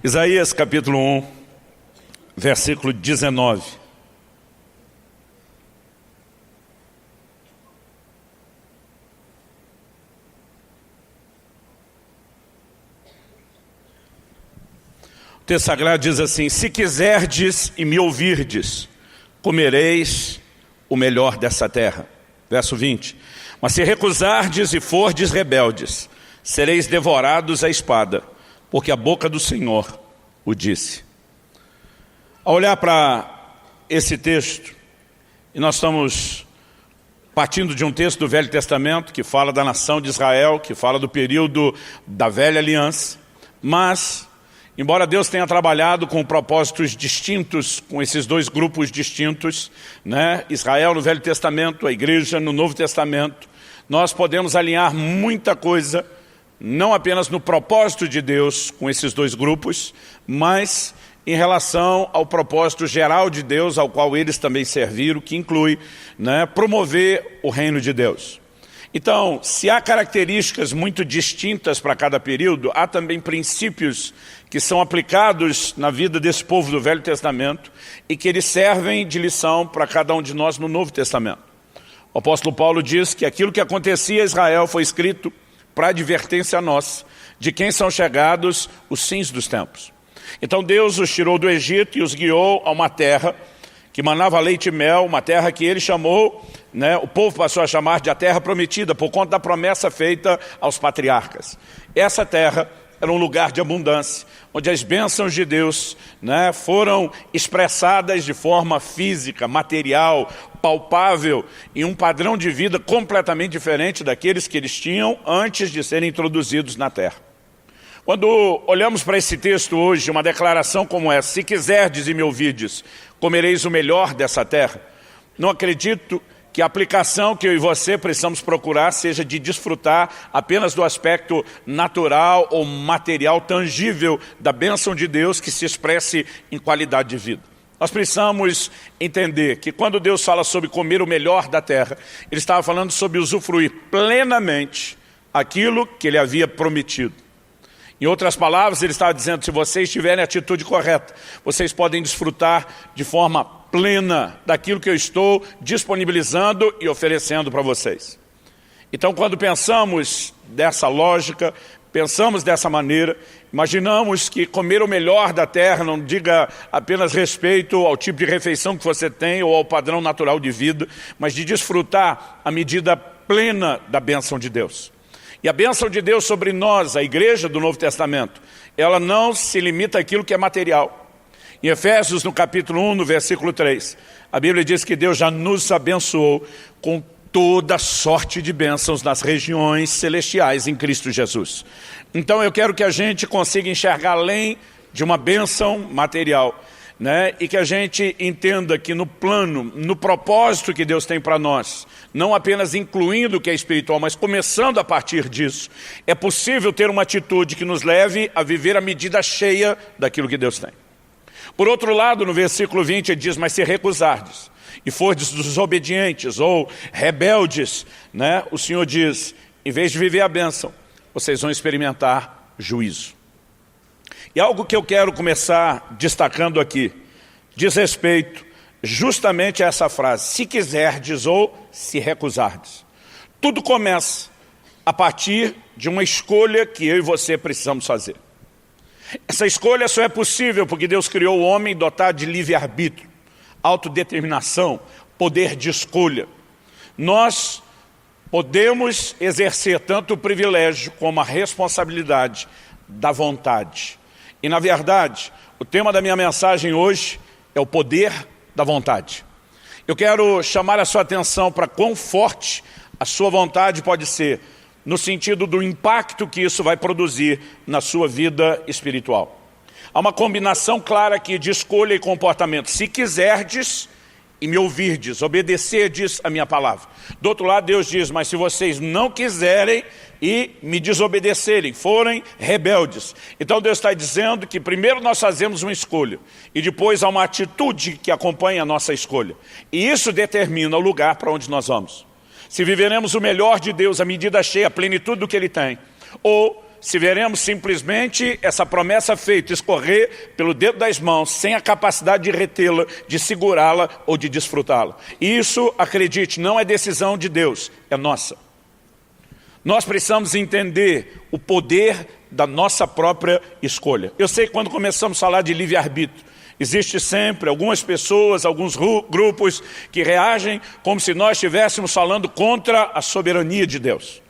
Isaías capítulo 1, versículo 19. O texto sagrado diz assim: se quiserdes e me ouvirdes, comereis o melhor dessa terra. Verso 20. Mas se recusardes e fordes rebeldes, sereis devorados à espada, porque a boca do Senhor o disse. Ao olhar para esse texto, e nós estamos partindo de um texto do Velho Testamento, que fala da nação de Israel, que fala do período da velha aliança, mas, embora Deus tenha trabalhado com propósitos distintos, com esses dois grupos distintos, né? Israel no Velho Testamento, a igreja no Novo Testamento, nós podemos alinhar muita coisa, não apenas no propósito de Deus com esses dois grupos, mas em relação ao propósito geral de Deus, ao qual eles também serviram, que inclui, né, promover o reino de Deus. Então, se há características muito distintas para cada período, há também princípios que são aplicados na vida desse povo do Velho Testamento e que eles servem de lição para cada um de nós no Novo Testamento. O apóstolo Paulo diz que aquilo que acontecia a Israel foi escrito para advertência nossa, de quem são chegados os fins dos tempos. Então Deus os tirou do Egito e os guiou a uma terra que manava leite e mel, uma terra que ele chamou, né, o povo passou a chamar de a terra prometida, por conta da promessa feita aos patriarcas. Essa terra era um lugar de abundância, onde as bênçãos de Deus, né, foram expressadas de forma física, material, palpável, em um padrão de vida completamente diferente daqueles que eles tinham antes de serem introduzidos na terra. Quando olhamos para esse texto hoje, uma declaração como essa: se quiserdes e me ouvirdes, comereis o melhor dessa terra, não acredito que a aplicação que eu e você precisamos procurar seja de desfrutar apenas do aspecto natural ou material tangível da bênção de Deus que se expresse em qualidade de vida. Nós precisamos entender que quando Deus fala sobre comer o melhor da terra, Ele estava falando sobre usufruir plenamente aquilo que Ele havia prometido. Em outras palavras, Ele estava dizendo: se vocês tiverem a atitude correta, vocês podem desfrutar de forma plena daquilo que eu estou disponibilizando e oferecendo para vocês. Então, quando pensamos dessa lógica, pensamos dessa maneira, imaginamos que comer o melhor da terra não diga apenas respeito ao tipo de refeição que você tem ou ao padrão natural de vida, mas de desfrutar a medida plena da bênção de Deus. E a bênção de Deus sobre nós, a igreja do Novo Testamento, ela não se limita àquilo que é material. Em Efésios, no capítulo 1, no versículo 3, a Bíblia diz que Deus já nos abençoou com toda sorte de bênçãos nas regiões celestiais em Cristo Jesus. Então eu quero que a gente consiga enxergar além de uma bênção material, né? E que a gente entenda que no plano, no propósito que Deus tem para nós, não apenas incluindo o que é espiritual, mas começando a partir disso, é possível ter uma atitude que nos leve a viver a medida cheia daquilo que Deus tem. Por outro lado, no versículo 20 ele diz: mas se recusardes e fordes desobedientes ou rebeldes, né, o Senhor diz, em vez de viver a bênção, vocês vão experimentar juízo. E algo que eu quero começar destacando aqui, diz respeito justamente a essa frase: se quiserdes ou se recusardes. Tudo começa a partir de uma escolha que eu e você precisamos fazer. Essa escolha só é possível porque Deus criou o homem dotado de livre-arbítrio, autodeterminação, poder de escolha. Nós podemos exercer tanto o privilégio como a responsabilidade da vontade. E na verdade, o tema da minha mensagem hoje é o poder da vontade. Eu quero chamar a sua atenção para quão forte a sua vontade pode ser, no sentido do impacto que isso vai produzir na sua vida espiritual. Há uma combinação clara aqui de escolha e comportamento. Se quiserdes e me ouvirdes, obedecerdes a minha palavra. Do outro lado, Deus diz: mas se vocês não quiserem e me desobedecerem, forem rebeldes. Então Deus está dizendo que primeiro nós fazemos uma escolha e depois há uma atitude que acompanha a nossa escolha. E isso determina o lugar para onde nós vamos. Se viveremos o melhor de Deus, a medida cheia, a plenitude do que Ele tem, ou se veremos simplesmente essa promessa feita escorrer pelo dedo das mãos, sem a capacidade de retê-la, de segurá-la ou de desfrutá-la. Isso, acredite, não é decisão de Deus, é nossa. Nós precisamos entender o poder da nossa própria escolha. Eu sei que quando começamos a falar de livre-arbítrio, existe sempre algumas pessoas, alguns grupos que reagem como se nós estivéssemos falando contra a soberania de Deus.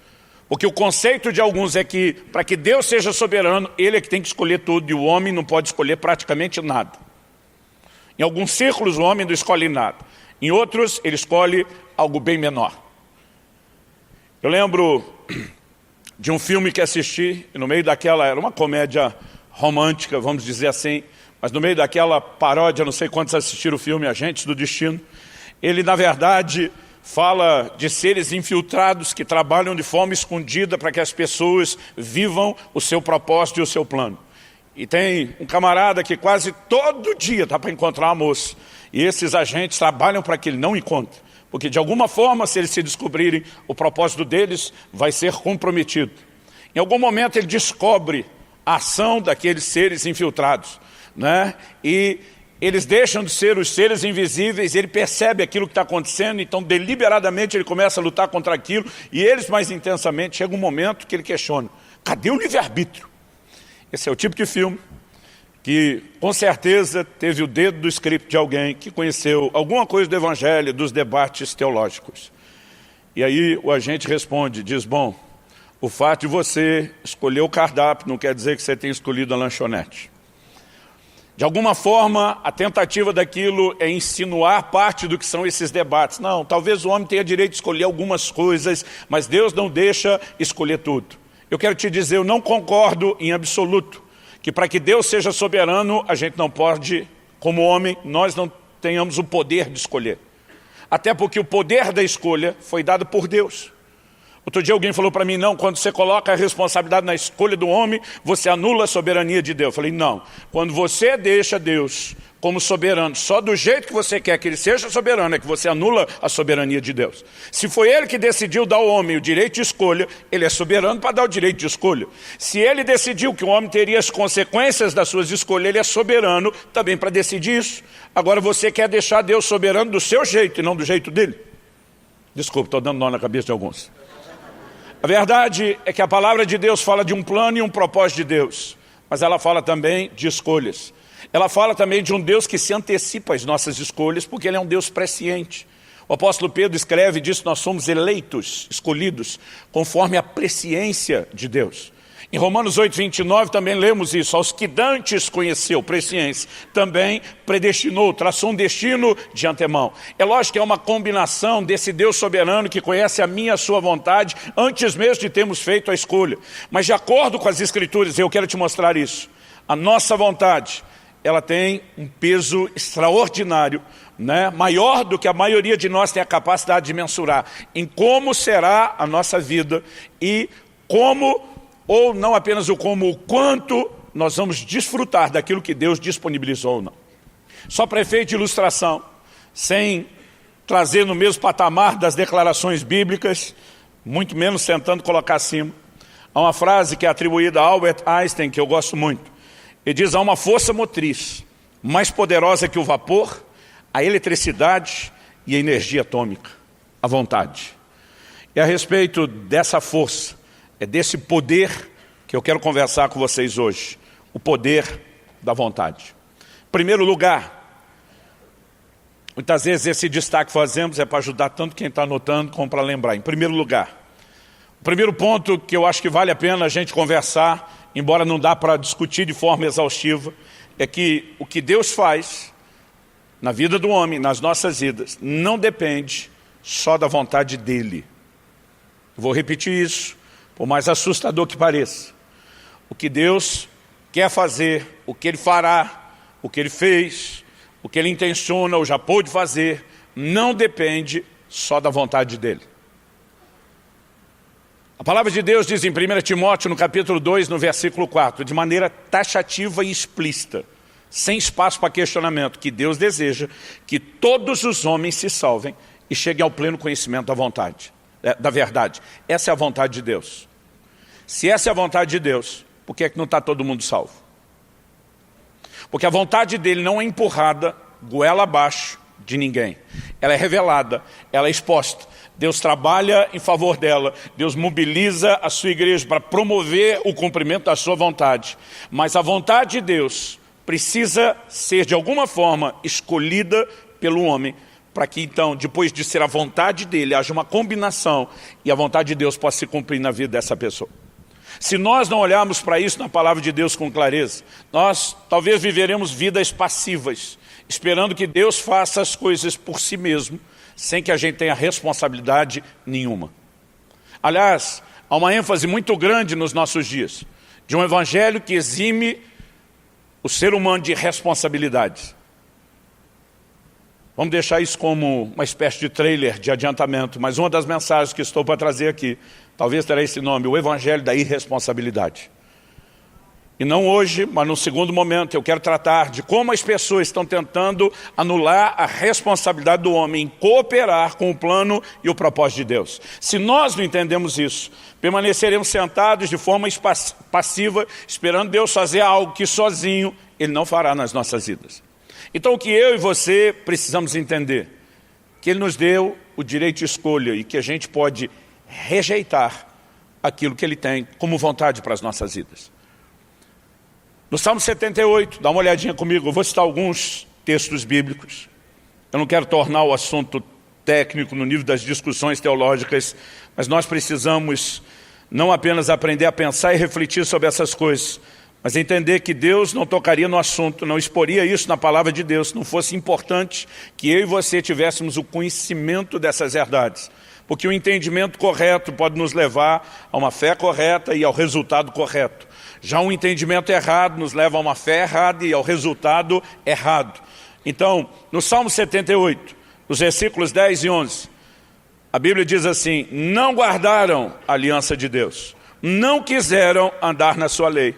Porque o conceito de alguns é que, para que Deus seja soberano, Ele é que tem que escolher tudo, e o homem não pode escolher praticamente nada. Em alguns círculos, o homem não escolhe nada. Em outros, ele escolhe algo bem menor. Eu lembro de um filme que assisti, e no meio daquela, era uma comédia romântica, vamos dizer assim, mas no meio daquela paródia, não sei quantos assistiram o filme, Agentes do Destino, ele, na verdade, fala de seres infiltrados que trabalham de forma escondida para que as pessoas vivam o seu propósito e o seu plano. E tem um camarada que quase todo dia está para encontrar uma moça. E esses agentes trabalham para que ele não encontre. Porque de alguma forma, se eles se descobrirem, o propósito deles vai ser comprometido. Em algum momento ele descobre a ação daqueles seres infiltrados, né? E eles deixam de ser os seres invisíveis, ele percebe aquilo que está acontecendo, então deliberadamente ele começa a lutar contra aquilo, e eles mais intensamente, chega um momento que ele questiona, cadê o livre-arbítrio? Esse é o tipo de filme que com certeza teve o dedo do script de alguém que conheceu alguma coisa do evangelho, dos debates teológicos. E aí o agente responde, diz, bom, o fato de você escolher o cardápio não quer dizer que você tenha escolhido a lanchonete. De alguma forma, a tentativa daquilo é insinuar parte do que são esses debates. Não, talvez o homem tenha direito de escolher algumas coisas, mas Deus não deixa escolher tudo. Eu quero te dizer, eu não concordo em absoluto que para que Deus seja soberano, a gente não pode, como homem, nós não tenhamos o poder de escolher. Até porque o poder da escolha foi dado por Deus. Outro dia alguém falou para mim, não, quando você coloca a responsabilidade na escolha do homem, você anula a soberania de Deus. Eu falei, não, quando você deixa Deus como soberano, só do jeito que você quer que ele seja soberano, é que você anula a soberania de Deus. Se foi ele que decidiu dar ao homem o direito de escolha, ele é soberano para dar o direito de escolha. Se ele decidiu que o homem teria as consequências das suas escolhas, ele é soberano também para decidir isso. Agora você quer deixar Deus soberano do seu jeito e não do jeito dele? Desculpa, estou dando nó na cabeça de alguns. A verdade é que a palavra de Deus fala de um plano e um propósito de Deus, mas ela fala também de escolhas. Ela fala também de um Deus que se antecipa às nossas escolhas, porque Ele é um Deus presciente. O apóstolo Pedro escreve e diz que nós somos eleitos, escolhidos, conforme a presciência de Deus. Em Romanos 8:29 também lemos isso, aos que dantes conheceu, presciência, também predestinou, traçou um destino de antemão. É lógico que é uma combinação desse Deus soberano que conhece a minha e a sua vontade, antes mesmo de termos feito a escolha. Mas de acordo com as Escrituras, eu quero te mostrar isso, a nossa vontade, ela tem um peso extraordinário, né? Maior do que a maioria de nós tem a capacidade de mensurar, em como será a nossa vida e como, ou não apenas o como, o quanto nós vamos desfrutar daquilo que Deus disponibilizou ou não. Só para efeito de ilustração, sem trazer no mesmo patamar das declarações bíblicas, muito menos tentando colocar acima, há uma frase que é atribuída a Albert Einstein, que eu gosto muito. Ele diz, há uma força motriz mais poderosa que o vapor, a eletricidade e a energia atômica, a vontade. E a respeito dessa força, é desse poder que eu quero conversar com vocês hoje, o poder da vontade. Em primeiro lugar, muitas vezes esse destaque que fazemos é para ajudar tanto quem está anotando como para lembrar. Em primeiro lugar, o primeiro ponto que eu acho que vale a pena a gente conversar, embora não dá para discutir de forma exaustiva, é que o que Deus faz na vida do homem, nas nossas vidas, não depende só da vontade dele. Vou repetir isso, por mais assustador que pareça. O que Deus quer fazer, o que Ele fará, o que Ele fez, o que Ele intenciona ou já pôde fazer, não depende só da vontade dEle. A palavra de Deus diz em 1 Timóteo, no capítulo 2, no versículo 4, de maneira taxativa e explícita, sem espaço para questionamento, que Deus deseja que todos os homens se salvem e cheguem ao pleno conhecimento da vontade, da verdade. Essa é a vontade de Deus. Se essa é a vontade de Deus, por que é que não está todo mundo salvo? Porque a vontade dele não é empurrada goela abaixo de ninguém. Ela é revelada, ela é exposta. Deus trabalha em favor dela, Deus mobiliza a sua igreja para promover o cumprimento da sua vontade. Mas a vontade de Deus precisa ser de alguma forma escolhida pelo homem, para que então, depois de ser a vontade dele, haja uma combinação e a vontade de Deus possa se cumprir na vida dessa pessoa. Se nós não olharmos para isso na palavra de Deus com clareza, nós talvez viveremos vidas passivas, esperando que Deus faça as coisas por si mesmo, sem que a gente tenha responsabilidade nenhuma. Aliás, há uma ênfase muito grande nos nossos dias, de um evangelho que exime o ser humano de responsabilidades. Vamos deixar isso como uma espécie de trailer de adiantamento, mas uma das mensagens que estou para trazer aqui, talvez terá esse nome, o evangelho da irresponsabilidade. E não hoje, mas no segundo momento, eu quero tratar de como as pessoas estão tentando anular a responsabilidade do homem em cooperar com o plano e o propósito de Deus. Se nós não entendemos isso, permaneceremos sentados de forma passiva, esperando Deus fazer algo que sozinho Ele não fará nas nossas vidas. Então o que eu e você precisamos entender, que Ele nos deu o direito de escolha e que a gente pode rejeitar aquilo que Ele tem como vontade para as nossas vidas. No Salmo 78, dá uma olhadinha comigo, eu vou citar alguns textos bíblicos. Eu não quero tornar o assunto técnico no nível das discussões teológicas, mas nós precisamos não apenas aprender a pensar e refletir sobre essas coisas, mas entender que Deus não tocaria no assunto, não exporia isso na palavra de Deus, se não fosse importante que eu e você tivéssemos o conhecimento dessas verdades. Porque o entendimento correto pode nos levar a uma fé correta e ao resultado correto. Já um entendimento errado nos leva a uma fé errada e ao resultado errado. Então, no Salmo 78, nos versículos 10 e 11, a Bíblia diz assim: não guardaram a aliança de Deus, não quiseram andar na sua lei,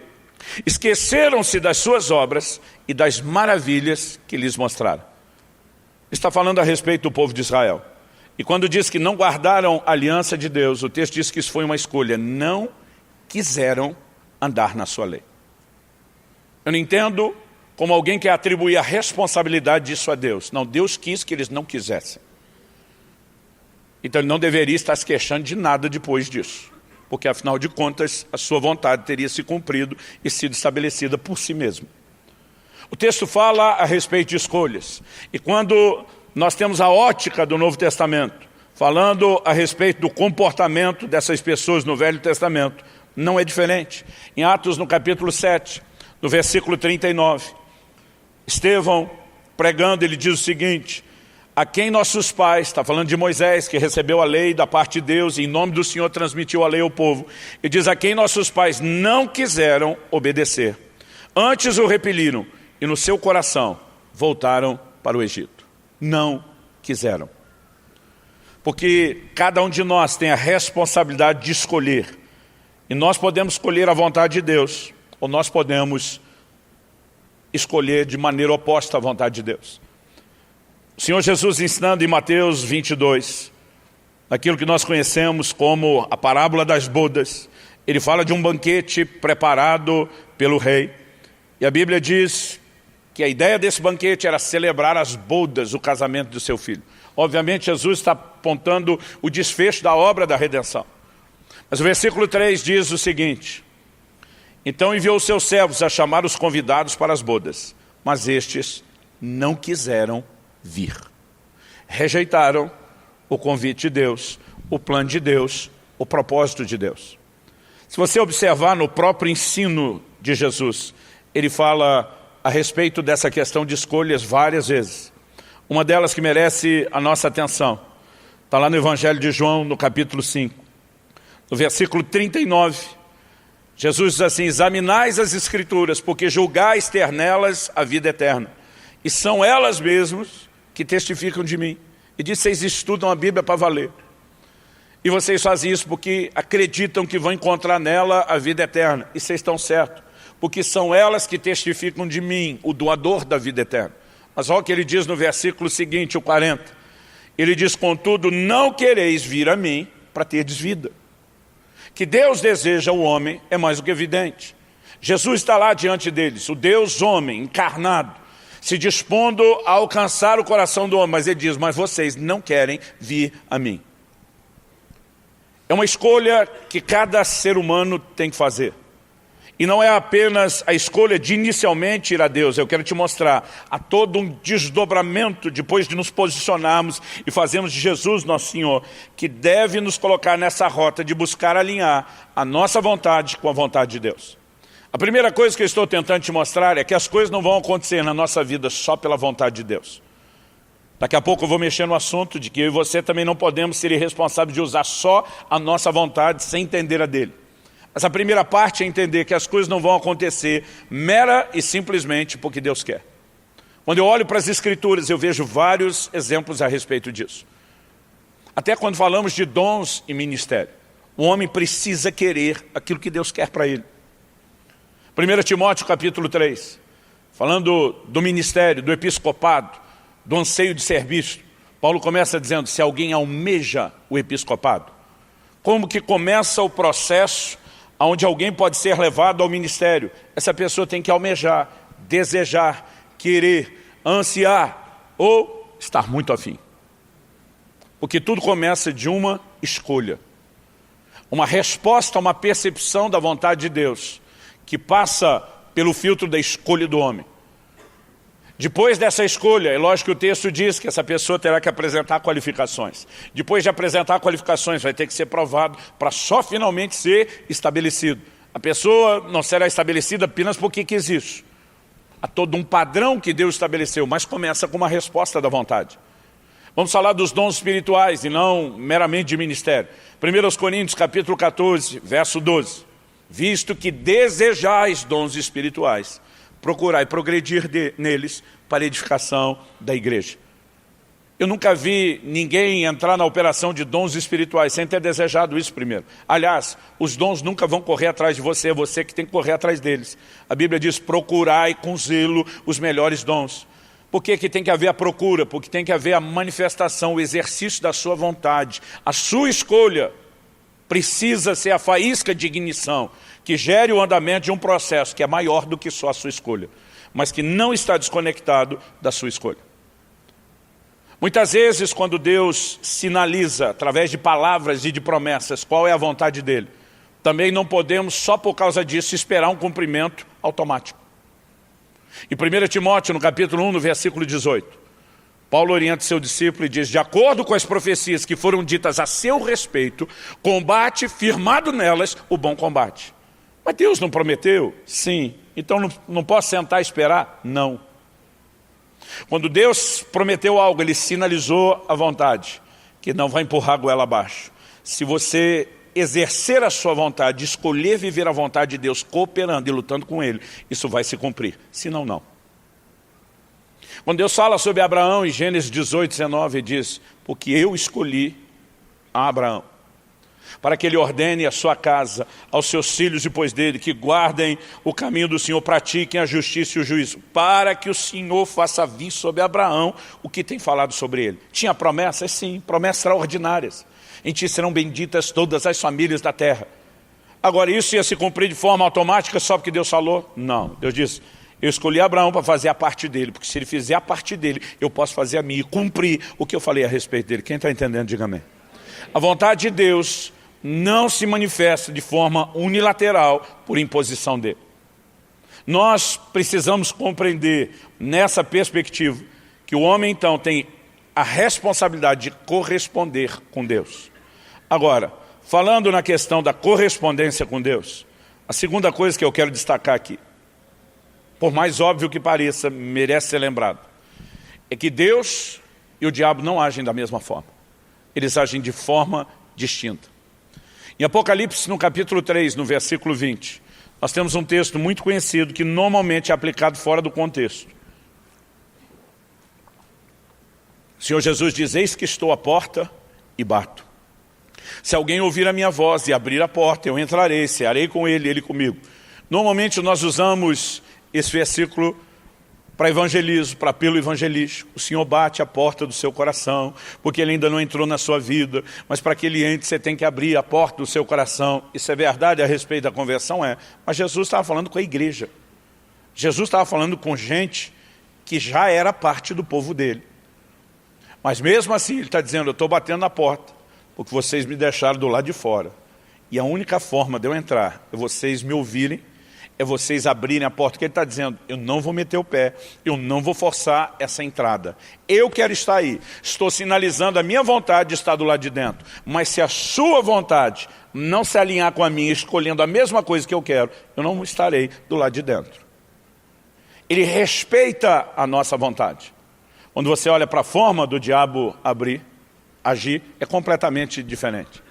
esqueceram-se das suas obras e das maravilhas que lhes mostraram. Está falando a respeito do povo de Israel. E quando diz que não guardaram a aliança de Deus, o texto diz que isso foi uma escolha. Não quiseram andar na sua lei. Eu não entendo como alguém quer atribuir a responsabilidade disso a Deus. Não, Deus quis que eles não quisessem. Então ele não deveria estar se queixando de nada depois disso. Porque afinal de contas, a sua vontade teria se cumprido e sido estabelecida por si mesmo. O texto fala a respeito de escolhas. E quando nós temos a ótica do Novo Testamento, falando a respeito do comportamento dessas pessoas no Velho Testamento, não é diferente. Em Atos, no capítulo 7, no versículo 39, Estevão, pregando, ele diz o seguinte: a quem nossos pais, está falando de Moisés, que recebeu a lei da parte de Deus e em nome do Senhor transmitiu a lei ao povo, e diz: a quem nossos pais não quiseram obedecer, antes o repeliram e no seu coração voltaram para o Egito. Não quiseram. Porque cada um de nós tem a responsabilidade de escolher. E nós podemos escolher a vontade de Deus, ou nós podemos escolher de maneira oposta à vontade de Deus. O Senhor Jesus ensinando em Mateus 22, aquilo que nós conhecemos como a parábola das bodas, ele fala de um banquete preparado pelo rei. E a Bíblia diz que a ideia desse banquete era celebrar as bodas, o casamento do seu filho. Obviamente Jesus está apontando o desfecho da obra da redenção. Mas o versículo 3 diz o seguinte: então enviou os seus servos a chamar os convidados para as bodas, mas estes não quiseram vir. Rejeitaram o convite de Deus, o plano de Deus, o propósito de Deus. Se você observar no próprio ensino de Jesus, ele fala a respeito dessa questão de escolhas várias vezes. Uma delas que merece a nossa atenção está lá no Evangelho de João, no capítulo 5. No versículo 39, Jesus diz assim: examinais as Escrituras, porque julgais ter nelas a vida eterna. E são elas mesmas que testificam de mim. E diz: vocês estudam a Bíblia para valer. E vocês fazem isso porque acreditam que vão encontrar nela a vida eterna. E vocês estão certos, porque são elas que testificam de mim, o doador da vida eterna. Mas olha o que ele diz no versículo seguinte, o 40. Ele diz: contudo, não quereis vir a mim para terdes vida. Que Deus deseja o homem é mais do que evidente. Jesus está lá diante deles, o Deus homem, encarnado, se dispondo a alcançar o coração do homem, mas ele diz, mas vocês não querem vir a mim. É uma escolha que cada ser humano tem que fazer. E não é apenas a escolha de inicialmente ir a Deus. Eu quero te mostrar, há todo um desdobramento depois de nos posicionarmos e fazermos de Jesus nosso Senhor, que deve nos colocar nessa rota de buscar alinhar a nossa vontade com a vontade de Deus. A primeira coisa que eu estou tentando te mostrar é que as coisas não vão acontecer na nossa vida só pela vontade de Deus. Daqui a pouco eu vou mexer no assunto de que eu e você também não podemos ser irresponsáveis de usar só a nossa vontade sem entender a dele. Essa primeira parte é entender que as coisas não vão acontecer mera e simplesmente porque Deus quer. Quando eu olho para as Escrituras, eu vejo vários exemplos a respeito disso. Até quando falamos de dons e ministério, o homem precisa querer aquilo que Deus quer para ele. 1 Timóteo capítulo 3, falando do ministério, do episcopado, do anseio de ser visto, Paulo começa dizendo, se alguém almeja o episcopado, como que começa o processo onde alguém pode ser levado ao ministério? Essa pessoa tem que almejar, desejar, querer, ansiar ou estar muito afim. Porque tudo começa de uma escolha. Uma resposta a uma percepção da vontade de Deus, que passa pelo filtro da escolha do homem. Depois dessa escolha, é lógico que o texto diz que essa pessoa terá que apresentar qualificações. Depois de apresentar qualificações, vai ter que ser provado para só finalmente ser estabelecido. A pessoa não será estabelecida apenas porque quis isso. Há todo um padrão que Deus estabeleceu, mas começa com uma resposta da vontade. Vamos falar dos dons espirituais e não meramente de ministério. 1 Coríntios capítulo 14, verso 12. Visto que desejais dons espirituais, procurai progredir neles para a edificação da igreja. Eu nunca vi ninguém entrar na operação de dons espirituais sem ter desejado isso primeiro. Aliás, os dons nunca vão correr atrás de você, é você que tem que correr atrás deles. A Bíblia diz, procurai com zelo os melhores dons. Por que tem que haver a procura? Porque tem que haver a manifestação, o exercício da sua vontade. A sua escolha precisa ser a faísca de ignição, que gere o andamento de um processo que é maior do que só a sua escolha, mas que não está desconectado da sua escolha. Muitas vezes, quando Deus sinaliza, através de palavras e de promessas, qual é a vontade dele, também não podemos, só por causa disso, esperar um cumprimento automático. Em 1 Timóteo, no capítulo 1, no versículo 18, Paulo orienta seu discípulo e diz, de acordo com as profecias que foram ditas a seu respeito, combate firmado nelas o bom combate. Mas Deus não prometeu? Sim. Então não posso sentar e esperar? Não. Quando Deus prometeu algo, Ele sinalizou a vontade, que não vai empurrar a goela abaixo. Se você exercer a sua vontade, escolher viver a vontade de Deus, cooperando e lutando com Ele, isso vai se cumprir. Senão, não. Quando Deus fala sobre Abraão, em Gênesis 18, 19, ele diz, porque eu escolhi a Abraão, para que ele ordene a sua casa, aos seus filhos depois dele, que guardem o caminho do Senhor, pratiquem a justiça e o juízo, para que o Senhor faça vir sobre Abraão o que tem falado sobre ele. Tinha promessas? Sim, promessas extraordinárias. Em ti serão benditas todas as famílias da terra. Agora, isso ia se cumprir de forma automática só porque Deus falou? Não, Deus disse, eu escolhi Abraão para fazer a parte dele, porque se ele fizer a parte dele, eu posso fazer a minha e cumprir o que eu falei a respeito dele. Quem está entendendo, diga amém. A vontade de Deus não se manifesta de forma unilateral por imposição dele. Nós precisamos compreender nessa perspectiva que o homem então tem a responsabilidade de corresponder com Deus. Agora, falando na questão da correspondência com Deus, a segunda coisa que eu quero destacar aqui, por mais óbvio que pareça, merece ser lembrado, é que Deus e o diabo não agem da mesma forma. Eles agem de forma distinta. Em Apocalipse, no capítulo 3, no versículo 20, nós temos um texto muito conhecido que normalmente é aplicado fora do contexto. O Senhor Jesus diz, eis que estou à porta e bato. Se alguém ouvir a minha voz e abrir a porta, eu entrarei, cearei com ele, ele comigo. Normalmente nós usamos esse versículo para evangelismo, para apelo evangelístico. O Senhor bate a porta do seu coração, porque Ele ainda não entrou na sua vida, mas para que Ele entre, você tem que abrir a porta do seu coração. Isso é verdade a respeito da conversão? É. Mas Jesus estava falando com a igreja. Jesus estava falando com gente que já era parte do povo dele. Mas mesmo assim, Ele está dizendo, eu estou batendo na porta, porque vocês me deixaram do lado de fora. E a única forma de eu entrar é vocês me ouvirem, é vocês abrirem a porta, que Ele está dizendo, eu não vou meter o pé, eu não vou forçar essa entrada. Eu quero estar aí, estou sinalizando a minha vontade de estar do lado de dentro. Mas se a sua vontade não se alinhar com a minha, escolhendo a mesma coisa que eu quero, eu não estarei do lado de dentro. Ele respeita a nossa vontade. Quando você olha para a forma do diabo agir, é completamente diferente.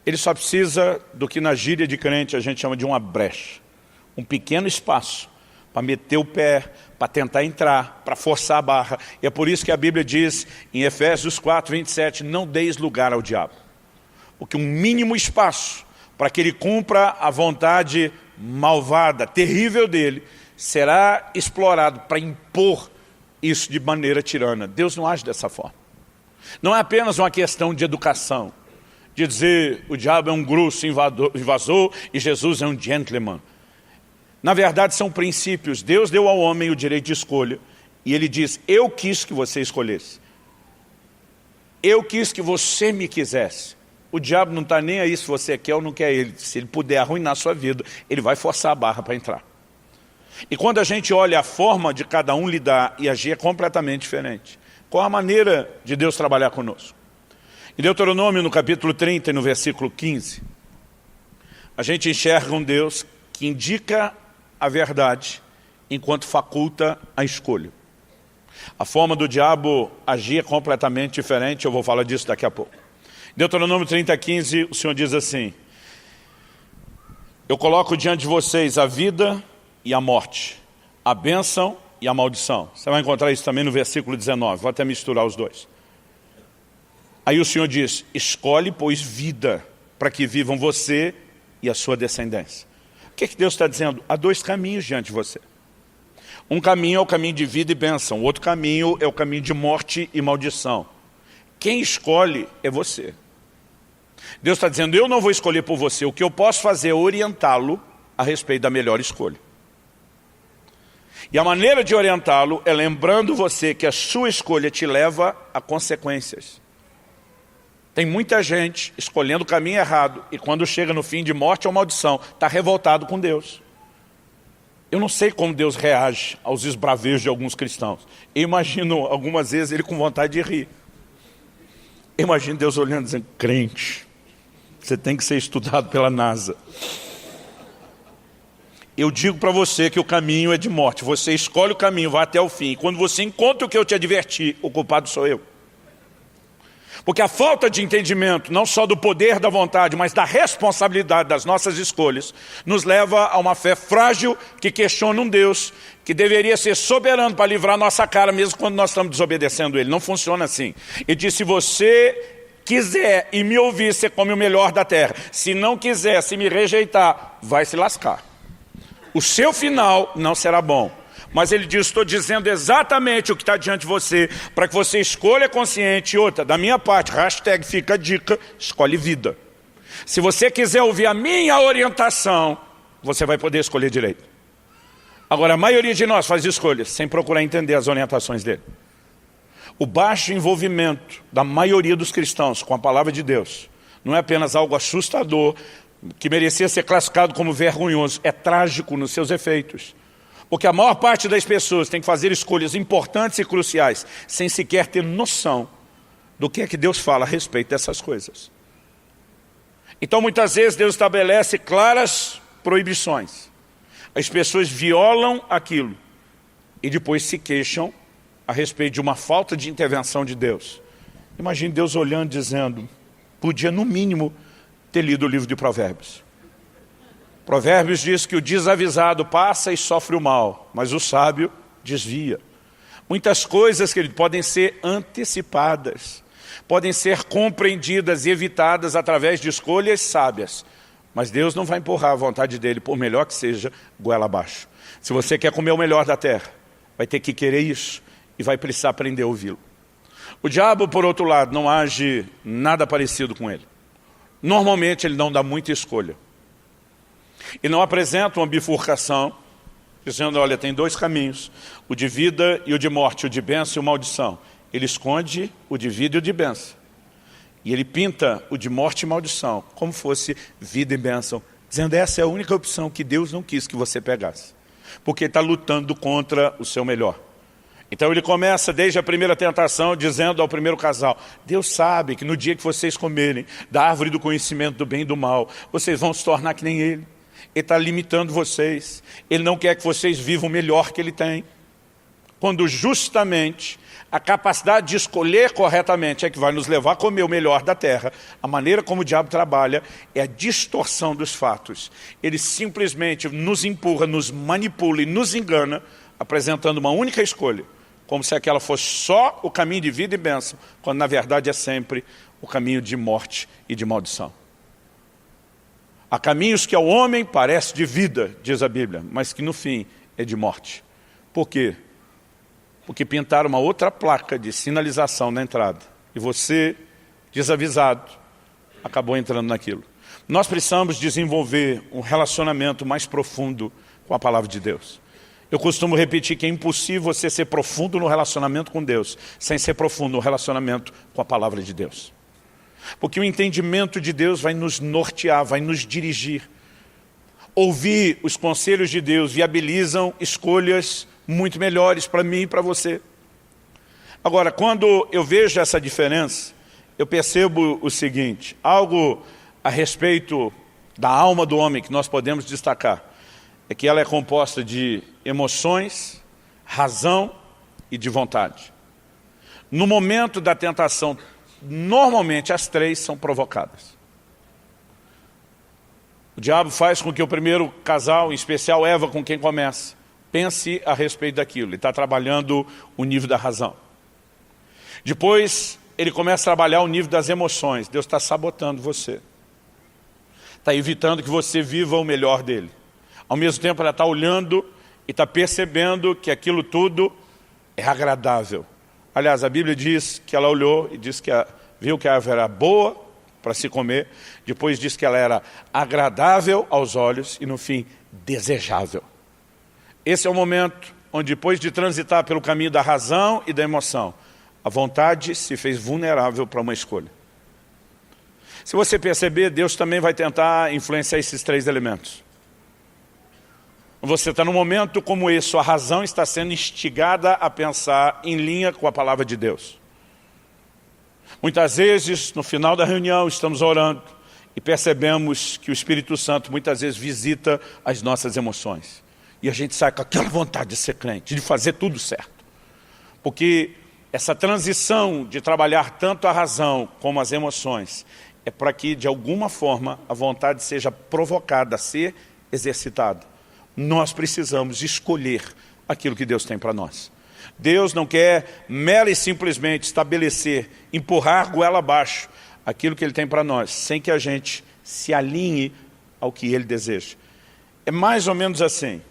Ele só precisa do que na gíria de crente a gente chama de uma brecha. Um pequeno espaço para meter o pé, para tentar entrar, para forçar a barra. E é por isso que a Bíblia diz em Efésios 4, 27, não deis lugar ao diabo. Porque um mínimo espaço para que ele cumpra a vontade malvada, terrível dele, será explorado para impor isso de maneira tirana. Deus não age dessa forma. Não é apenas uma questão de educação, de dizer o diabo é um grosso invasor e Jesus é um gentleman. Na verdade são princípios. Deus deu ao homem o direito de escolha e Ele diz, eu quis que você escolhesse. Eu quis que você me quisesse. O diabo não está nem aí se você quer ou não quer ele. Se ele puder arruinar a sua vida, ele vai forçar a barra para entrar. E quando a gente olha a forma de cada um lidar e agir é completamente diferente. Qual a maneira de Deus trabalhar conosco? Em Deuteronômio, no capítulo 30 e no versículo 15, a gente enxerga um Deus que indica a verdade enquanto faculta a escolha. A forma do diabo agir é completamente diferente, eu vou falar disso daqui a pouco. Em Deuteronômio 30, 15, o Senhor diz assim, eu coloco diante de vocês a vida e a morte, a bênção e a maldição. Você vai encontrar isso também no versículo 19, vou até misturar os dois. Aí o Senhor diz, escolhe, pois, vida, para que vivam você e a sua descendência. O que Deus está dizendo? Há dois caminhos diante de você. Um caminho é o caminho de vida e bênção, o outro caminho é o caminho de morte e maldição. Quem escolhe é você. Deus está dizendo, eu não vou escolher por você, o que eu posso fazer é orientá-lo a respeito da melhor escolha. E a maneira de orientá-lo é lembrando você que a sua escolha te leva a consequências. Tem muita gente escolhendo o caminho errado e quando chega no fim de morte ou maldição, está revoltado com Deus. Eu não sei como Deus reage aos esbravejos de alguns cristãos. Eu imagino algumas vezes ele com vontade de rir. Eu imagino Deus olhando e dizendo, crente, você tem que ser estudado pela NASA. Eu digo para você que o caminho é de morte. Você escolhe o caminho, vai até o fim. E quando você encontra o que eu te adverti, o culpado sou eu. Porque a falta de entendimento, não só do poder da vontade, mas da responsabilidade das nossas escolhas, nos leva a uma fé frágil que questiona um Deus que deveria ser soberano para livrar nossa cara, mesmo quando nós estamos desobedecendo Ele. Não funciona assim. Ele diz, se você quiser e me ouvir, você come o melhor da terra. Se não quiser, se me rejeitar, vai se lascar. O seu final não será bom. Mas ele diz, estou dizendo exatamente o que está diante de você, para que você escolha consciente. E outra, da minha parte, hashtag fica a dica, escolhe vida. Se você quiser ouvir a minha orientação, você vai poder escolher direito. Agora, a maioria de nós faz escolhas sem procurar entender as orientações dele. O baixo envolvimento da maioria dos cristãos com a palavra de Deus não é apenas algo assustador, que merecia ser classificado como vergonhoso, é trágico nos seus efeitos. Porque a maior parte das pessoas tem que fazer escolhas importantes e cruciais, sem sequer ter noção do que é que Deus fala a respeito dessas coisas. Então muitas vezes Deus estabelece claras proibições. As pessoas violam aquilo e depois se queixam a respeito de uma falta de intervenção de Deus. Imagine Deus olhando e dizendo, podia no mínimo ter lido o livro de Provérbios. Provérbios diz que o desavisado passa e sofre o mal, mas o sábio desvia. Muitas coisas, querido, podem ser antecipadas, podem ser compreendidas e evitadas através de escolhas sábias. Mas Deus não vai empurrar a vontade dele, por melhor que seja, goela abaixo. Se você quer comer o melhor da terra, vai ter que querer isso e vai precisar aprender a ouvi-lo. O diabo, por outro lado, não age nada parecido com ele. Normalmente ele não dá muita escolha. E não apresenta uma bifurcação, dizendo, olha, tem dois caminhos, o de vida e o de morte, o de bênção e maldição. Ele esconde o de vida e o de bênção. E ele pinta o de morte e maldição, como fosse vida e bênção, dizendo, essa é a única opção que Deus não quis que você pegasse. Porque ele está lutando contra o seu melhor. Então ele começa desde a primeira tentação, dizendo ao primeiro casal, Deus sabe que no dia que vocês comerem da árvore do conhecimento do bem e do mal, vocês vão se tornar que nem ele. Ele está limitando vocês. Ele não quer que vocês vivam o melhor que ele tem. Quando justamente a capacidade de escolher corretamente é que vai nos levar a comer o melhor da terra. A maneira como o diabo trabalha é a distorção dos fatos. Ele simplesmente nos empurra, nos manipula e nos engana, apresentando uma única escolha, como se aquela fosse só o caminho de vida e bênção, quando na verdade é sempre o caminho de morte e de maldição. Há caminhos que ao homem parece de vida, diz a Bíblia, mas que no fim é de morte. Por quê? Porque pintaram uma outra placa de sinalização na entrada. E você, desavisado, acabou entrando naquilo. Nós precisamos desenvolver um relacionamento mais profundo com a palavra de Deus. Eu costumo repetir que é impossível você ser profundo no relacionamento com Deus, sem ser profundo no relacionamento com a palavra de Deus. Porque o entendimento de Deus vai nos nortear, vai nos dirigir. Ouvir os conselhos de Deus viabilizam escolhas muito melhores para mim e para você. Agora, quando eu vejo essa diferença, eu percebo o seguinte, algo a respeito da alma do homem que nós podemos destacar, é que ela é composta de emoções, razão e de vontade. No momento da tentação, normalmente as três são provocadas. O diabo faz com que o primeiro casal, em especial Eva, com quem começa, pense a respeito daquilo. Ele está trabalhando o nível da razão. Depois, ele começa a trabalhar o nível das emoções. Deus está sabotando você. Está evitando que você viva o melhor dele. Ao mesmo tempo, ela está olhando e está percebendo que aquilo tudo é agradável. Aliás, a Bíblia diz que ela olhou e diz que viu que a árvore era boa para se comer. Depois diz que ela era agradável aos olhos e, no fim, desejável. Esse é o momento onde, depois de transitar pelo caminho da razão e da emoção, a vontade se fez vulnerável para uma escolha. Se você perceber, Deus também vai tentar influenciar esses três elementos. Você está num momento como esse, sua razão está sendo instigada a pensar em linha com a palavra de Deus. Muitas vezes, no final da reunião, estamos orando e percebemos que o Espírito Santo muitas vezes visita as nossas emoções. E a gente sai com aquela vontade de ser crente, de fazer tudo certo. Porque essa transição de trabalhar tanto a razão como as emoções é para que, de alguma forma, a vontade seja provocada a ser exercitada. Nós precisamos escolher aquilo que Deus tem para nós. Deus não quer mera e simplesmente estabelecer, empurrar goela abaixo aquilo que Ele tem para nós, sem que a gente se alinhe ao que Ele deseja. É mais ou menos assim.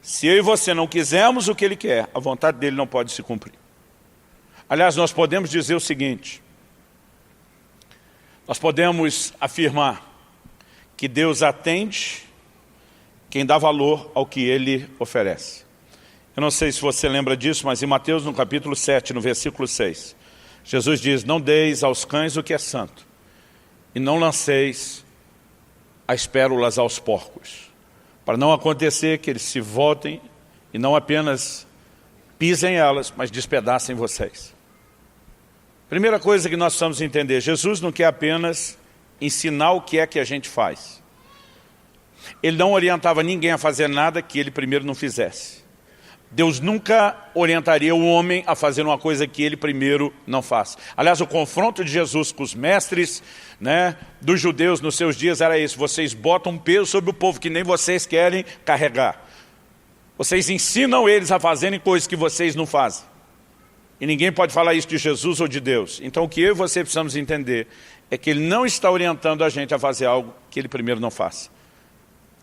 Se eu e você não quisermos o que Ele quer, a vontade dEle não pode se cumprir. Aliás, nós podemos dizer o seguinte, nós podemos afirmar que Deus atende quem dá valor ao que Ele oferece. Eu não sei se você lembra disso, mas em Mateus, no capítulo 7, no versículo 6, Jesus diz, não deis aos cães o que é santo, e não lanceis as pérolas aos porcos, para não acontecer que eles se voltem e não apenas pisem elas, mas despedacem vocês. Primeira coisa que nós precisamos entender, Jesus não quer apenas ensinar o que é que a gente faz. Ele não orientava ninguém a fazer nada que ele primeiro não fizesse. Deus nunca orientaria o homem a fazer uma coisa que ele primeiro não faz. Aliás, o confronto de Jesus com os mestres, dos judeus nos seus dias era esse. Vocês botam um peso sobre o povo que nem vocês querem carregar. Vocês ensinam eles a fazerem coisas que vocês não fazem. E ninguém pode falar isso de Jesus ou de Deus. Então o que eu e você precisamos entender é que Ele não está orientando a gente a fazer algo que Ele primeiro não faça.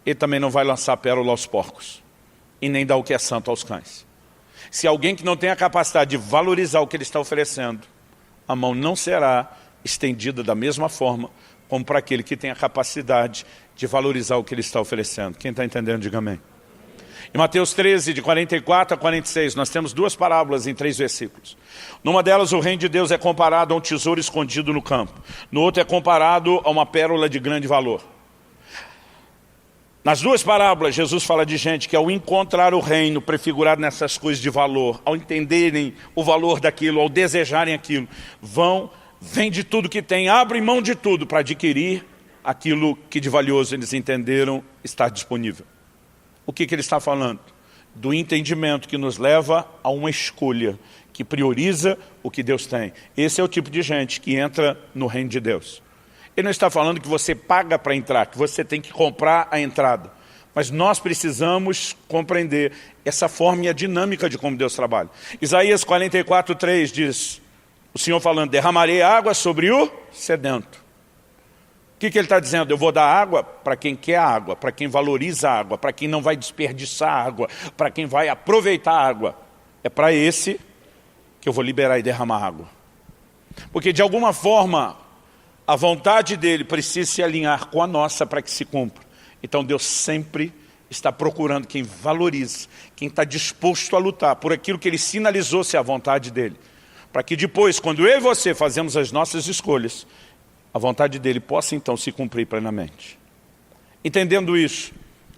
Ele também não vai lançar pérola aos porcos. e nem dá o que é santo aos cães. Se alguém que não tem a capacidade de valorizar o que ele está oferecendo, a mão não será estendida da mesma forma como para aquele que tem a capacidade de valorizar o que ele está oferecendo. Quem está entendendo, diga amém. Em Mateus 13, de 44 a 46, nós temos duas parábolas em 3 versículos. Numa delas, o reino de Deus é comparado a um tesouro escondido no campo. No outro é comparado a uma pérola de grande valor. Nas duas parábolas, Jesus fala de gente que ao encontrar o reino prefigurado nessas coisas de valor, ao entenderem o valor daquilo, ao desejarem aquilo, vende tudo que tem, abrem mão de tudo para adquirir aquilo que de valioso eles entenderam estar disponível. O que ele está falando? Do entendimento que nos leva a uma escolha, que prioriza o que Deus tem. Esse é o tipo de gente que entra no reino de Deus. Ele não está falando que você paga para entrar, que você tem que comprar a entrada. Mas nós precisamos compreender essa forma e a dinâmica de como Deus trabalha. Isaías 44, 3 diz, o Senhor falando, derramarei água sobre o sedento. O que ele está dizendo? Eu vou dar água para quem quer água, para quem valoriza a água, para quem não vai desperdiçar água, para quem vai aproveitar a água. É para esse que eu vou liberar e derramar água. Porque de alguma forma, a vontade dele precisa se alinhar com a nossa para que se cumpra. Então Deus sempre está procurando quem valorize, quem está disposto a lutar por aquilo que ele sinalizou ser a vontade dele. Para que depois, quando eu e você fazemos as nossas escolhas, a vontade dele possa então se cumprir plenamente. Entendendo isso,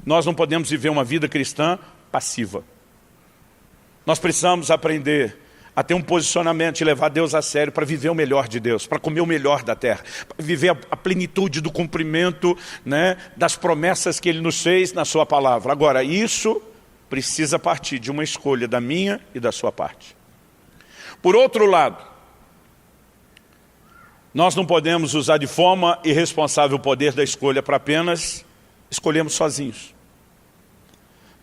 nós não podemos viver uma vida cristã passiva. Nós precisamos aprender a ter um posicionamento e levar Deus a sério para viver o melhor de Deus, para comer o melhor da terra, para viver a plenitude do cumprimento, né, das promessas que Ele nos fez na Sua palavra. Agora, isso precisa partir de uma escolha da minha e da sua parte. Por outro lado, nós não podemos usar de forma irresponsável o poder da escolha para apenas escolhermos sozinhos.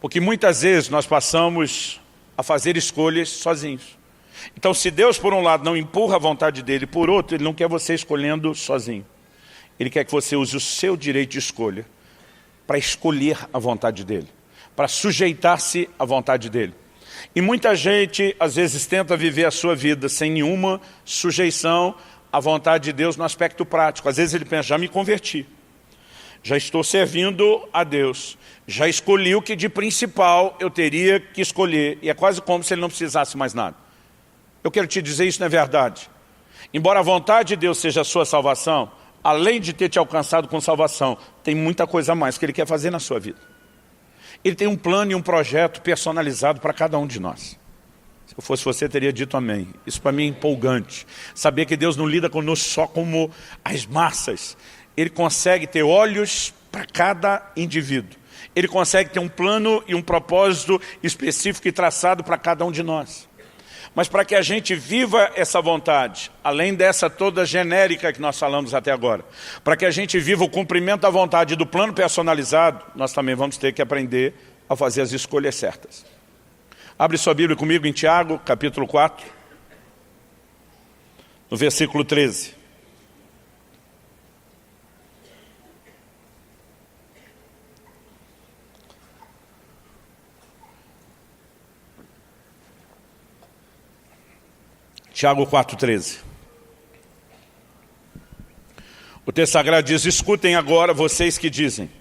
Porque muitas vezes nós passamos a fazer escolhas sozinhos. Então, se Deus, por um lado, não empurra a vontade dele, por outro, Ele não quer você escolhendo sozinho. Ele quer que você use o seu direito de escolha para escolher a vontade dele, para sujeitar-se à vontade dele. E muita gente, às vezes, tenta viver a sua vida sem nenhuma sujeição à vontade de Deus no aspecto prático. Às vezes ele pensa, já me converti, já estou servindo a Deus, já escolhi o que de principal eu teria que escolher, e é quase como se ele não precisasse mais nada. Eu quero te dizer, isso não é verdade. Embora a vontade de Deus seja a sua salvação, além de ter te alcançado com salvação, tem muita coisa a mais que Ele quer fazer na sua vida. Ele tem um plano e um projeto personalizado para cada um de nós. Se eu fosse você, teria dito amém. Isso para mim é empolgante. Saber que Deus não lida conosco só como as massas. Ele consegue ter olhos para cada indivíduo. Ele consegue ter um plano e um propósito específico e traçado para cada um de nós. Mas para que a gente viva essa vontade, além dessa toda genérica que nós falamos até agora, para que a gente viva o cumprimento da vontade do plano personalizado, nós também vamos ter que aprender a fazer as escolhas certas. Abre sua Bíblia comigo em Tiago, capítulo 4, no versículo 13. Tiago 4,13. O texto sagrado diz, escutem agora vocês que dizem,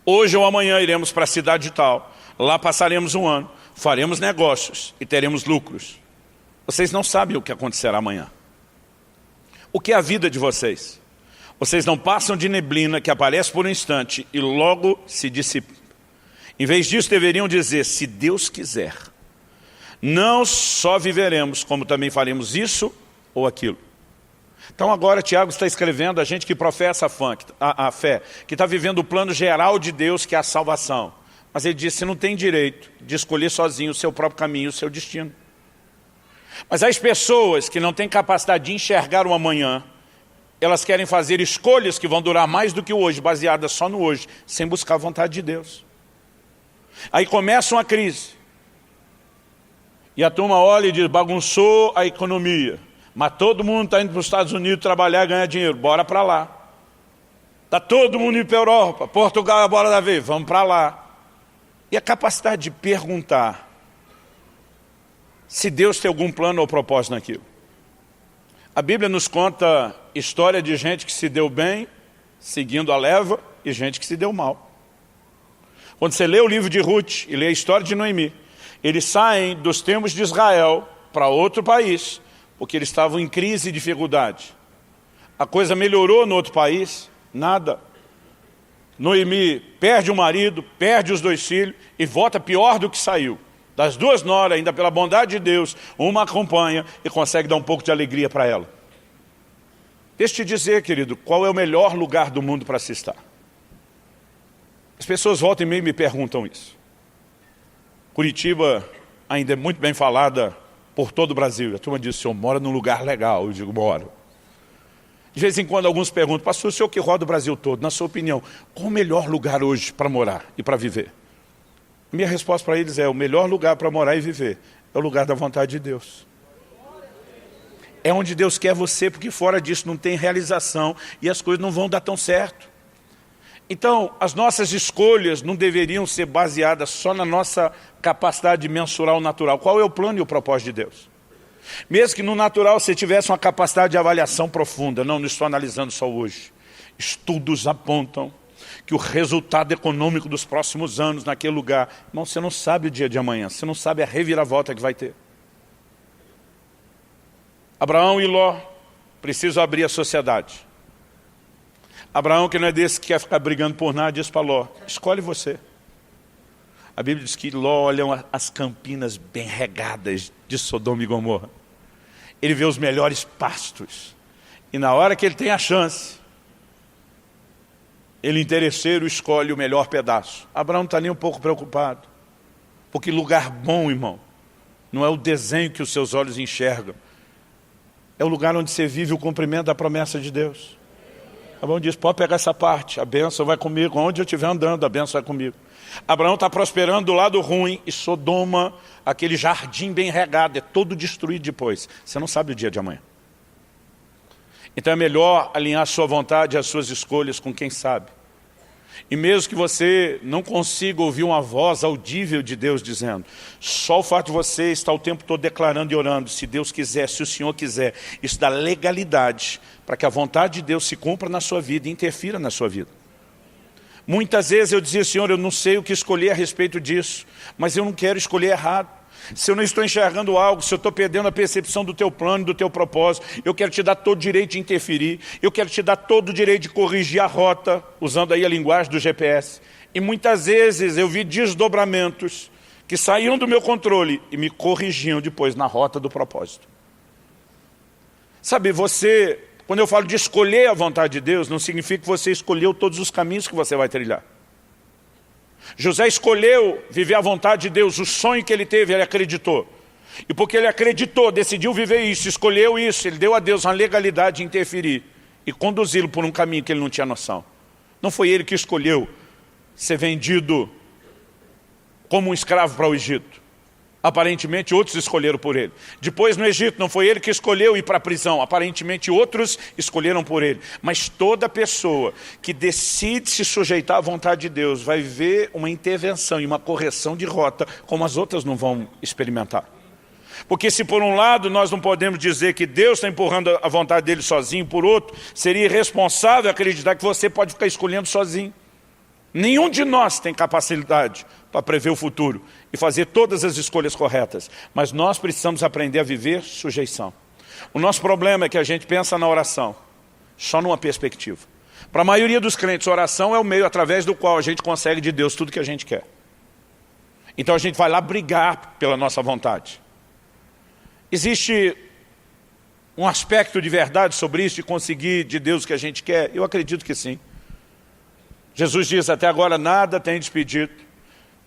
hoje ou amanhã iremos para a cidade tal, lá passaremos um ano, faremos negócios e teremos lucros. Vocês não sabem o que acontecerá amanhã. O que é a vida de vocês? Vocês não passam de neblina que aparece por um instante e logo se dissipa. Em vez disso deveriam dizer, se Deus quiser, não só viveremos, como também faremos isso ou aquilo. Então agora Tiago está escrevendo a gente que professa a fé, que está vivendo o plano geral de Deus, que é a salvação. Mas ele diz, você não tem direito de escolher sozinho o seu próprio caminho, o seu destino. Mas as pessoas que não têm capacidade de enxergar o amanhã, elas querem fazer escolhas que vão durar mais do que o hoje, baseadas só no hoje, sem buscar a vontade de Deus. Aí começa uma crise. E a turma olha e diz, bagunçou a economia, mas todo mundo está indo para os Estados Unidos trabalhar e ganhar dinheiro, bora para lá. Está todo mundo indo para a Europa, Portugal é a bola da vez, vamos para lá. E a capacidade de perguntar se Deus tem algum plano ou propósito naquilo. A Bíblia nos conta história de gente que se deu bem, seguindo a leva, e gente que se deu mal. Quando você lê o livro de Ruth e lê a história de Noemi, eles saem dos termos de Israel para outro país, porque eles estavam em crise e dificuldade. A coisa melhorou no outro país? Nada. Noemi perde o marido, perde os 2 filhos e volta pior do que saiu. Das 2 noras, ainda pela bondade de Deus, uma acompanha e consegue dar um pouco de alegria para ela. Deixa eu te dizer, querido, qual é o melhor lugar do mundo para se estar? As pessoas voltam e meio me perguntam isso. Curitiba ainda é muito bem falada por todo o Brasil. A turma diz, o senhor mora num lugar legal. Eu digo, moro. De vez em quando alguns perguntam, pastor, o senhor que roda o Brasil todo, na sua opinião, qual o melhor lugar hoje para morar e para viver? Minha resposta para eles é, o melhor lugar para morar e viver é o lugar da vontade de Deus. É onde Deus quer você, porque fora disso não tem realização e as coisas não vão dar tão certo. Então, as nossas escolhas não deveriam ser baseadas só na nossa capacidade de mensurar o natural. Qual é o plano e o propósito de Deus? Mesmo que no natural você tivesse uma capacidade de avaliação profunda, não estou analisando só hoje. Estudos apontam que o resultado econômico dos próximos anos naquele lugar, irmão, você não sabe o dia de amanhã, você não sabe a reviravolta que vai ter. Abraão e Ló precisam abrir a sociedade. Abraão, que não é desse que quer ficar brigando por nada, diz para Ló, escolhe você. A Bíblia diz que Ló olha as campinas bem regadas de Sodoma e Gomorra. Ele vê os melhores pastos. E na hora que ele tem a chance, ele interesseiro escolhe o melhor pedaço. Abraão não está nem um pouco preocupado. Porque lugar bom, irmão, não é o desenho que os seus olhos enxergam. É o lugar onde você vive o cumprimento da promessa de Deus. Abraão diz, pode pegar essa parte, a bênção vai comigo. Onde eu estiver andando, a bênção vai comigo. Abraão está prosperando do lado ruim e Sodoma, aquele jardim bem regado, é todo destruído depois. Você não sabe o dia de amanhã. Então é melhor alinhar a sua vontade e as suas escolhas com quem sabe. E mesmo que você não consiga ouvir uma voz audível de Deus dizendo, só o fato de você estar o tempo todo declarando e orando, se Deus quiser, se o Senhor quiser, isso dá legalidade para que a vontade de Deus se cumpra na sua vida e interfira na sua vida. Muitas vezes eu dizia, Senhor, eu não sei o que escolher a respeito disso, mas eu não quero escolher errado. Se eu não estou enxergando algo, se eu estou perdendo a percepção do teu plano, do teu propósito, eu quero te dar todo o direito de interferir, eu quero te dar todo o direito de corrigir a rota, usando aí a linguagem do GPS. E muitas vezes eu vi desdobramentos que saíam do meu controle e me corrigiam depois na rota do propósito. Sabe, você, quando eu falo de escolher a vontade de Deus, não significa que você escolheu todos os caminhos que você vai trilhar. José escolheu viver a vontade de Deus, o sonho que ele teve, ele acreditou. E porque ele acreditou, decidiu viver isso, escolheu isso, ele deu a Deus uma legalidade de interferir e conduzi-lo por um caminho que ele não tinha noção. Não foi ele que escolheu ser vendido como um escravo para o Egito. Aparentemente outros escolheram por ele. Depois no Egito não foi ele que escolheu ir para a prisão. Aparentemente outros escolheram por ele. Mas toda pessoa que decide se sujeitar à vontade de Deus vai ver uma intervenção e uma correção de rota como as outras não vão experimentar. Porque se por um lado nós não podemos dizer que Deus está empurrando a vontade dele sozinho, por outro, seria irresponsável acreditar que você pode ficar escolhendo sozinho. Nenhum de nós tem capacidade para prever o futuro e fazer todas as escolhas corretas. Mas nós precisamos aprender a viver sujeição. O nosso problema é que a gente pensa na oração só numa perspectiva. Para a maioria dos crentes, a oração é o meio através do qual a gente consegue de Deus tudo que a gente quer. Então a gente vai lá brigar pela nossa vontade. Existe um aspecto de verdade sobre isso, de conseguir de Deus o que a gente quer? Eu acredito que sim. Jesus diz, até agora nada tendes pedido.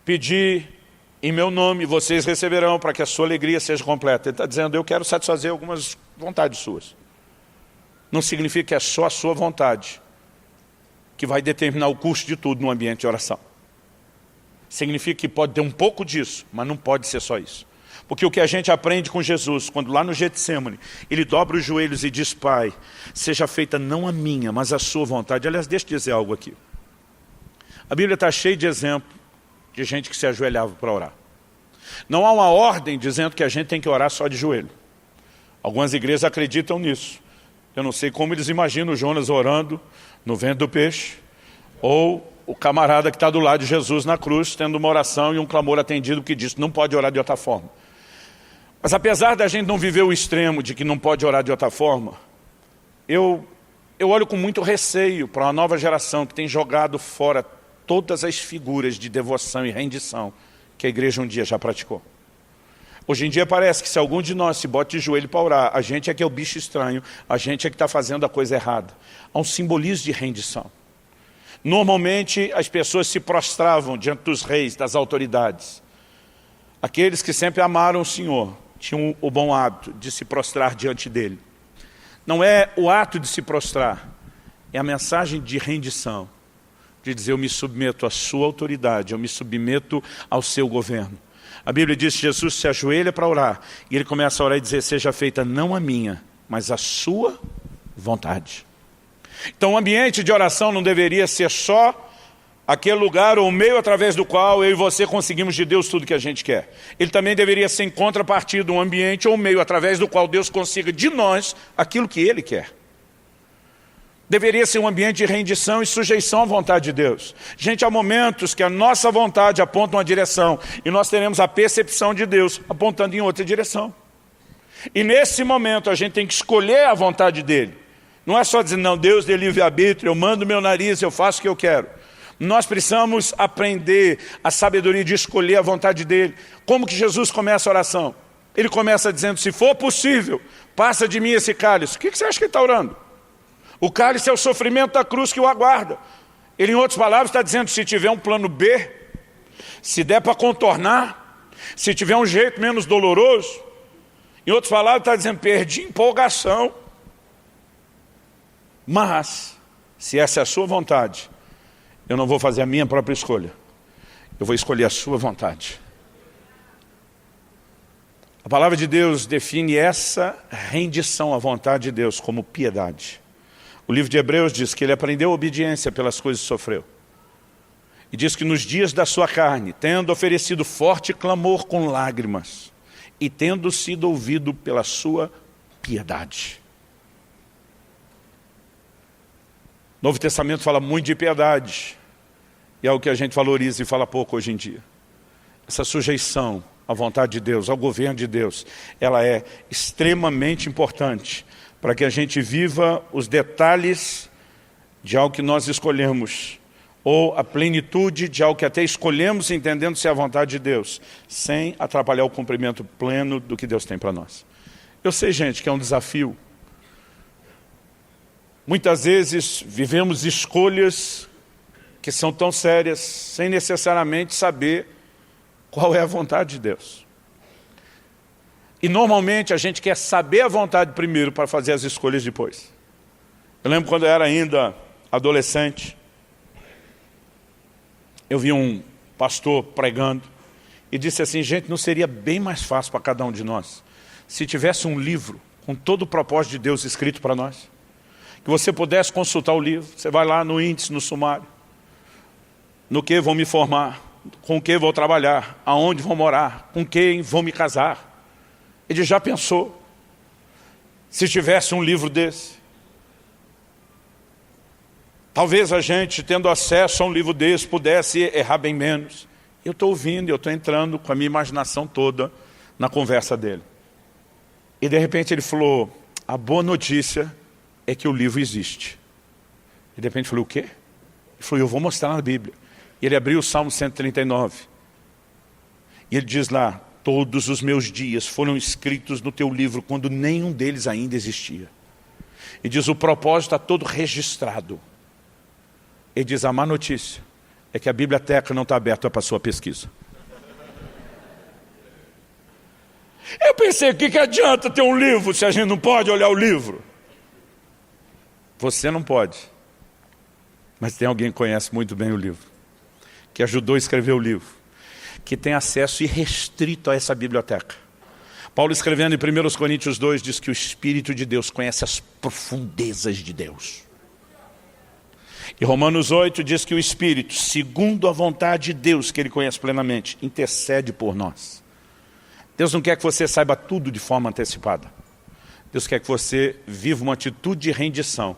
Pedi em meu nome, vocês receberão para que a sua alegria seja completa. Ele está dizendo, eu quero satisfazer algumas vontades suas. Não significa que é só a sua vontade que vai determinar o curso de tudo no ambiente de oração. Significa que pode ter um pouco disso, mas não pode ser só isso. Porque o que a gente aprende com Jesus, quando lá no Getsêmani, ele dobra os joelhos e diz, Pai, seja feita não a minha, mas a sua vontade. Aliás, deixa eu dizer algo aqui. A Bíblia está cheia de exemplo de gente que se ajoelhava para orar. Não há uma ordem dizendo que a gente tem que orar só de joelho. Algumas igrejas acreditam nisso. Eu não sei como eles imaginam o Jonas orando no ventre do peixe, ou o camarada que está do lado de Jesus na cruz, tendo uma oração e um clamor atendido que diz, não pode orar de outra forma. Mas apesar da gente não viver o extremo de que não pode orar de outra forma, eu olho com muito receio para uma nova geração que tem jogado fora todas as figuras de devoção e rendição que a igreja um dia já praticou. Hoje em dia parece que se algum de nós se bota de joelho para orar, a gente é que é o bicho estranho, a gente é que está fazendo a coisa errada. Há um simbolismo de rendição. Normalmente as pessoas se prostravam diante dos reis, das autoridades. Aqueles que sempre amaram o Senhor tinham o bom hábito de se prostrar diante dele. Não é o ato de se prostrar, é a mensagem de rendição, de dizer eu me submeto à sua autoridade, eu me submeto ao seu governo. A Bíblia diz que Jesus se ajoelha para orar e ele começa a orar e dizer, seja feita não a minha, mas a sua vontade. Então o ambiente de oração não deveria ser só aquele lugar ou meio através do qual eu e você conseguimos de Deus tudo que a gente quer. Ele também deveria ser em contrapartida um ambiente ou meio através do qual Deus consiga de nós aquilo que Ele quer. Deveria ser um ambiente de rendição e sujeição à vontade de Deus. Gente, há momentos que a nossa vontade aponta uma direção e nós teremos a percepção de Deus apontando em outra direção. E nesse momento a gente tem que escolher a vontade dEle. Não é só dizer, não, Deus dê livre-arbítrio, eu mando meu nariz, eu faço o que eu quero. Nós precisamos aprender a sabedoria de escolher a vontade dEle. Como que Jesus começa a oração? Ele começa dizendo, se for possível, passa de mim esse cálice. O que você acha que ele está orando? O cálice é o sofrimento da cruz que o aguarda. Ele, em outras palavras, está dizendo, se tiver um plano B, se der para contornar, se tiver um jeito menos doloroso, em outras palavras, está dizendo, perdi empolgação. Mas, se essa é a sua vontade, eu não vou fazer a minha própria escolha. Eu vou escolher a sua vontade. A palavra de Deus define essa rendição à vontade de Deus como piedade. O livro de Hebreus diz que ele aprendeu obediência pelas coisas que sofreu. E diz que nos dias da sua carne, tendo oferecido forte clamor com lágrimas, e tendo sido ouvido pela sua piedade. O Novo Testamento fala muito de piedade, e é o que a gente valoriza e fala pouco hoje em dia. Essa sujeição à vontade de Deus, ao governo de Deus, ela é extremamente importante para que a gente viva os detalhes de algo que nós escolhemos, ou a plenitude de algo que até escolhemos entendendo se é a vontade de Deus, sem atrapalhar o cumprimento pleno do que Deus tem para nós. Eu sei, gente, que é um desafio. Muitas vezes vivemos escolhas que são tão sérias, sem necessariamente saber qual é a vontade de Deus. E normalmente a gente quer saber a vontade primeiro para fazer as escolhas depois. Eu lembro quando eu era ainda adolescente, eu vi um pastor pregando e disse assim, gente, não seria bem mais fácil para cada um de nós se tivesse um livro com todo o propósito de Deus escrito para nós? Que você pudesse consultar o livro, você vai lá no índice, no sumário, no que vou me formar, com que vou trabalhar, aonde vou morar, com quem vou me casar. Ele já pensou, se tivesse um livro desse? Talvez a gente, tendo acesso a um livro desse, pudesse errar bem menos. Eu estou ouvindo, eu estou entrando com a minha imaginação toda na conversa dele. E de repente ele falou, a boa notícia é que o livro existe. E de repente eu falei, o quê? Ele falou, eu vou mostrar na Bíblia. E ele abriu o Salmo 139. E ele diz lá, todos os meus dias foram escritos no teu livro quando nenhum deles ainda existia. E diz, o propósito está todo registrado. Ele diz, a má notícia é que a biblioteca não está aberta para a sua pesquisa. Eu pensei, o que adianta ter um livro se a gente não pode olhar o livro? Você não pode. Mas tem alguém que conhece muito bem o livro, que ajudou a escrever o livro, que tem acesso irrestrito a essa biblioteca. Paulo, escrevendo em 1 Coríntios 2, diz que o Espírito de Deus conhece as profundezas de Deus. E Romanos 8 diz que o Espírito, segundo a vontade de Deus, que Ele conhece plenamente, intercede por nós. Deus não quer que você saiba tudo de forma antecipada. Deus quer que você viva uma atitude de rendição,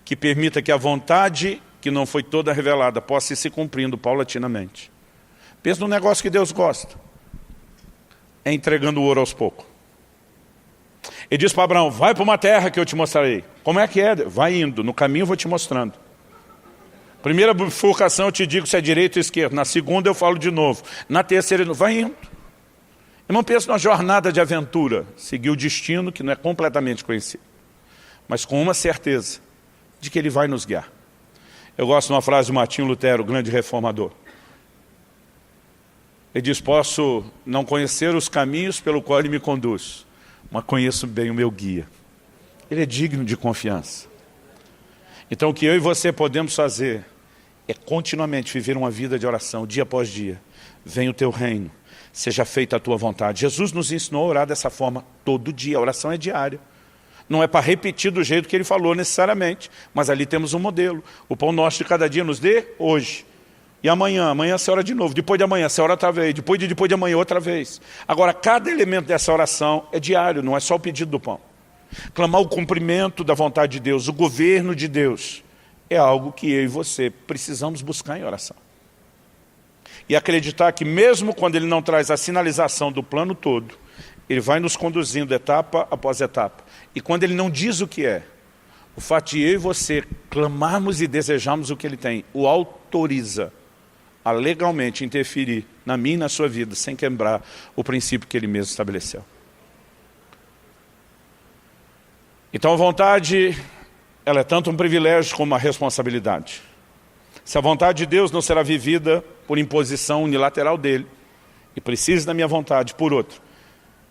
que permita que a vontade, que não foi toda revelada, possa ir se cumprindo paulatinamente. Pensa num negócio que Deus gosta. É entregando o ouro aos poucos. Ele diz para Abraão, vai para uma terra que eu te mostrarei. Como é que é? Vai indo, no caminho eu vou te mostrando. Primeira bifurcação eu te digo se é direita ou esquerda. Na segunda eu falo de novo. Na terceira, vai indo. Irmão, pensa numa jornada de aventura. Seguir o destino que não é completamente conhecido. Mas com uma certeza de que Ele vai nos guiar. Eu gosto de uma frase de Martinho Lutero, o grande reformador. Ele diz, posso não conhecer os caminhos pelo qual Ele me conduz, mas conheço bem o meu guia. Ele é digno de confiança. Então o que eu e você podemos fazer é continuamente viver uma vida de oração, dia após dia. Venha o teu reino, seja feita a tua vontade. Jesus nos ensinou a orar dessa forma todo dia, a oração é diária. Não é para repetir do jeito que Ele falou necessariamente, mas ali temos um modelo. O pão nosso de cada dia nos dê hoje. E amanhã você ora de novo, depois de amanhã você ora outra vez, depois de amanhã outra vez. Agora, cada elemento dessa oração é diário, não é só o pedido do pão. Clamar o cumprimento da vontade de Deus, o governo de Deus, é algo que eu e você precisamos buscar em oração. E acreditar que mesmo quando Ele não traz a sinalização do plano todo, Ele vai nos conduzindo etapa após etapa. E quando Ele não diz o que é, o fato de eu e você clamarmos e desejarmos o que Ele tem, o autoriza a legalmente interferir na minha e na sua vida, sem quebrar o princípio que Ele mesmo estabeleceu. Então a vontade, ela é tanto um privilégio como uma responsabilidade. Se a vontade de Deus não será vivida por imposição unilateral dEle, e precisa da minha vontade por outro,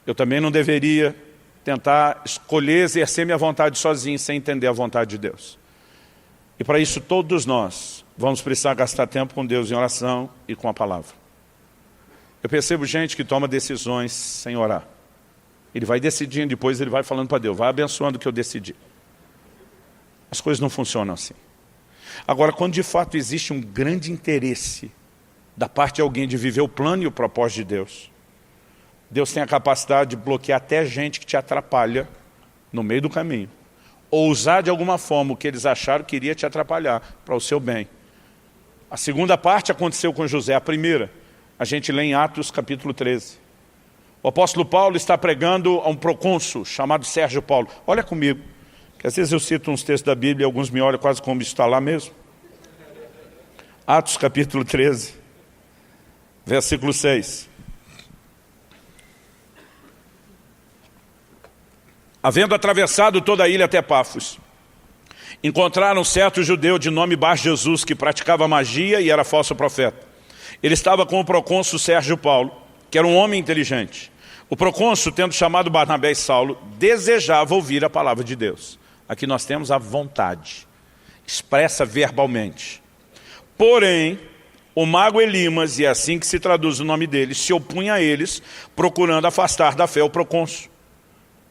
eu também não deveria tentar escolher, exercer minha vontade sozinho, sem entender a vontade de Deus. E para isso todos nós vamos precisar gastar tempo com Deus em oração e com a palavra. Eu percebo gente que toma decisões sem orar. Ele vai decidindo, depois ele vai falando para Deus, vai abençoando o que eu decidi. As coisas não funcionam assim. Agora, quando de fato existe um grande interesse da parte de alguém de viver o plano e o propósito de Deus, Deus tem a capacidade de bloquear até gente que te atrapalha no meio do caminho. Ou usar de alguma forma o que eles acharam que iria te atrapalhar para o seu bem. A segunda parte aconteceu com José. A primeira, a gente lê em Atos capítulo 13. O apóstolo Paulo está pregando a um procônsul chamado Sérgio Paulo. Olha comigo, que às vezes eu cito uns textos da Bíblia e alguns me olham quase como isso está lá mesmo. Atos capítulo 13, versículo 6. Havendo atravessado toda a ilha até Pafos, encontraram certo judeu de nome Bar-Jesus, que praticava magia e era falso profeta. Ele estava com o procônsul Sérgio Paulo, que era um homem inteligente. O procônsul, tendo chamado Barnabé e Saulo, desejava ouvir a palavra de Deus. Aqui nós temos a vontade, expressa verbalmente. Porém, o mago Elimas, e é assim que se traduz o nome dele, se opunha a eles, procurando afastar da fé o procônsul.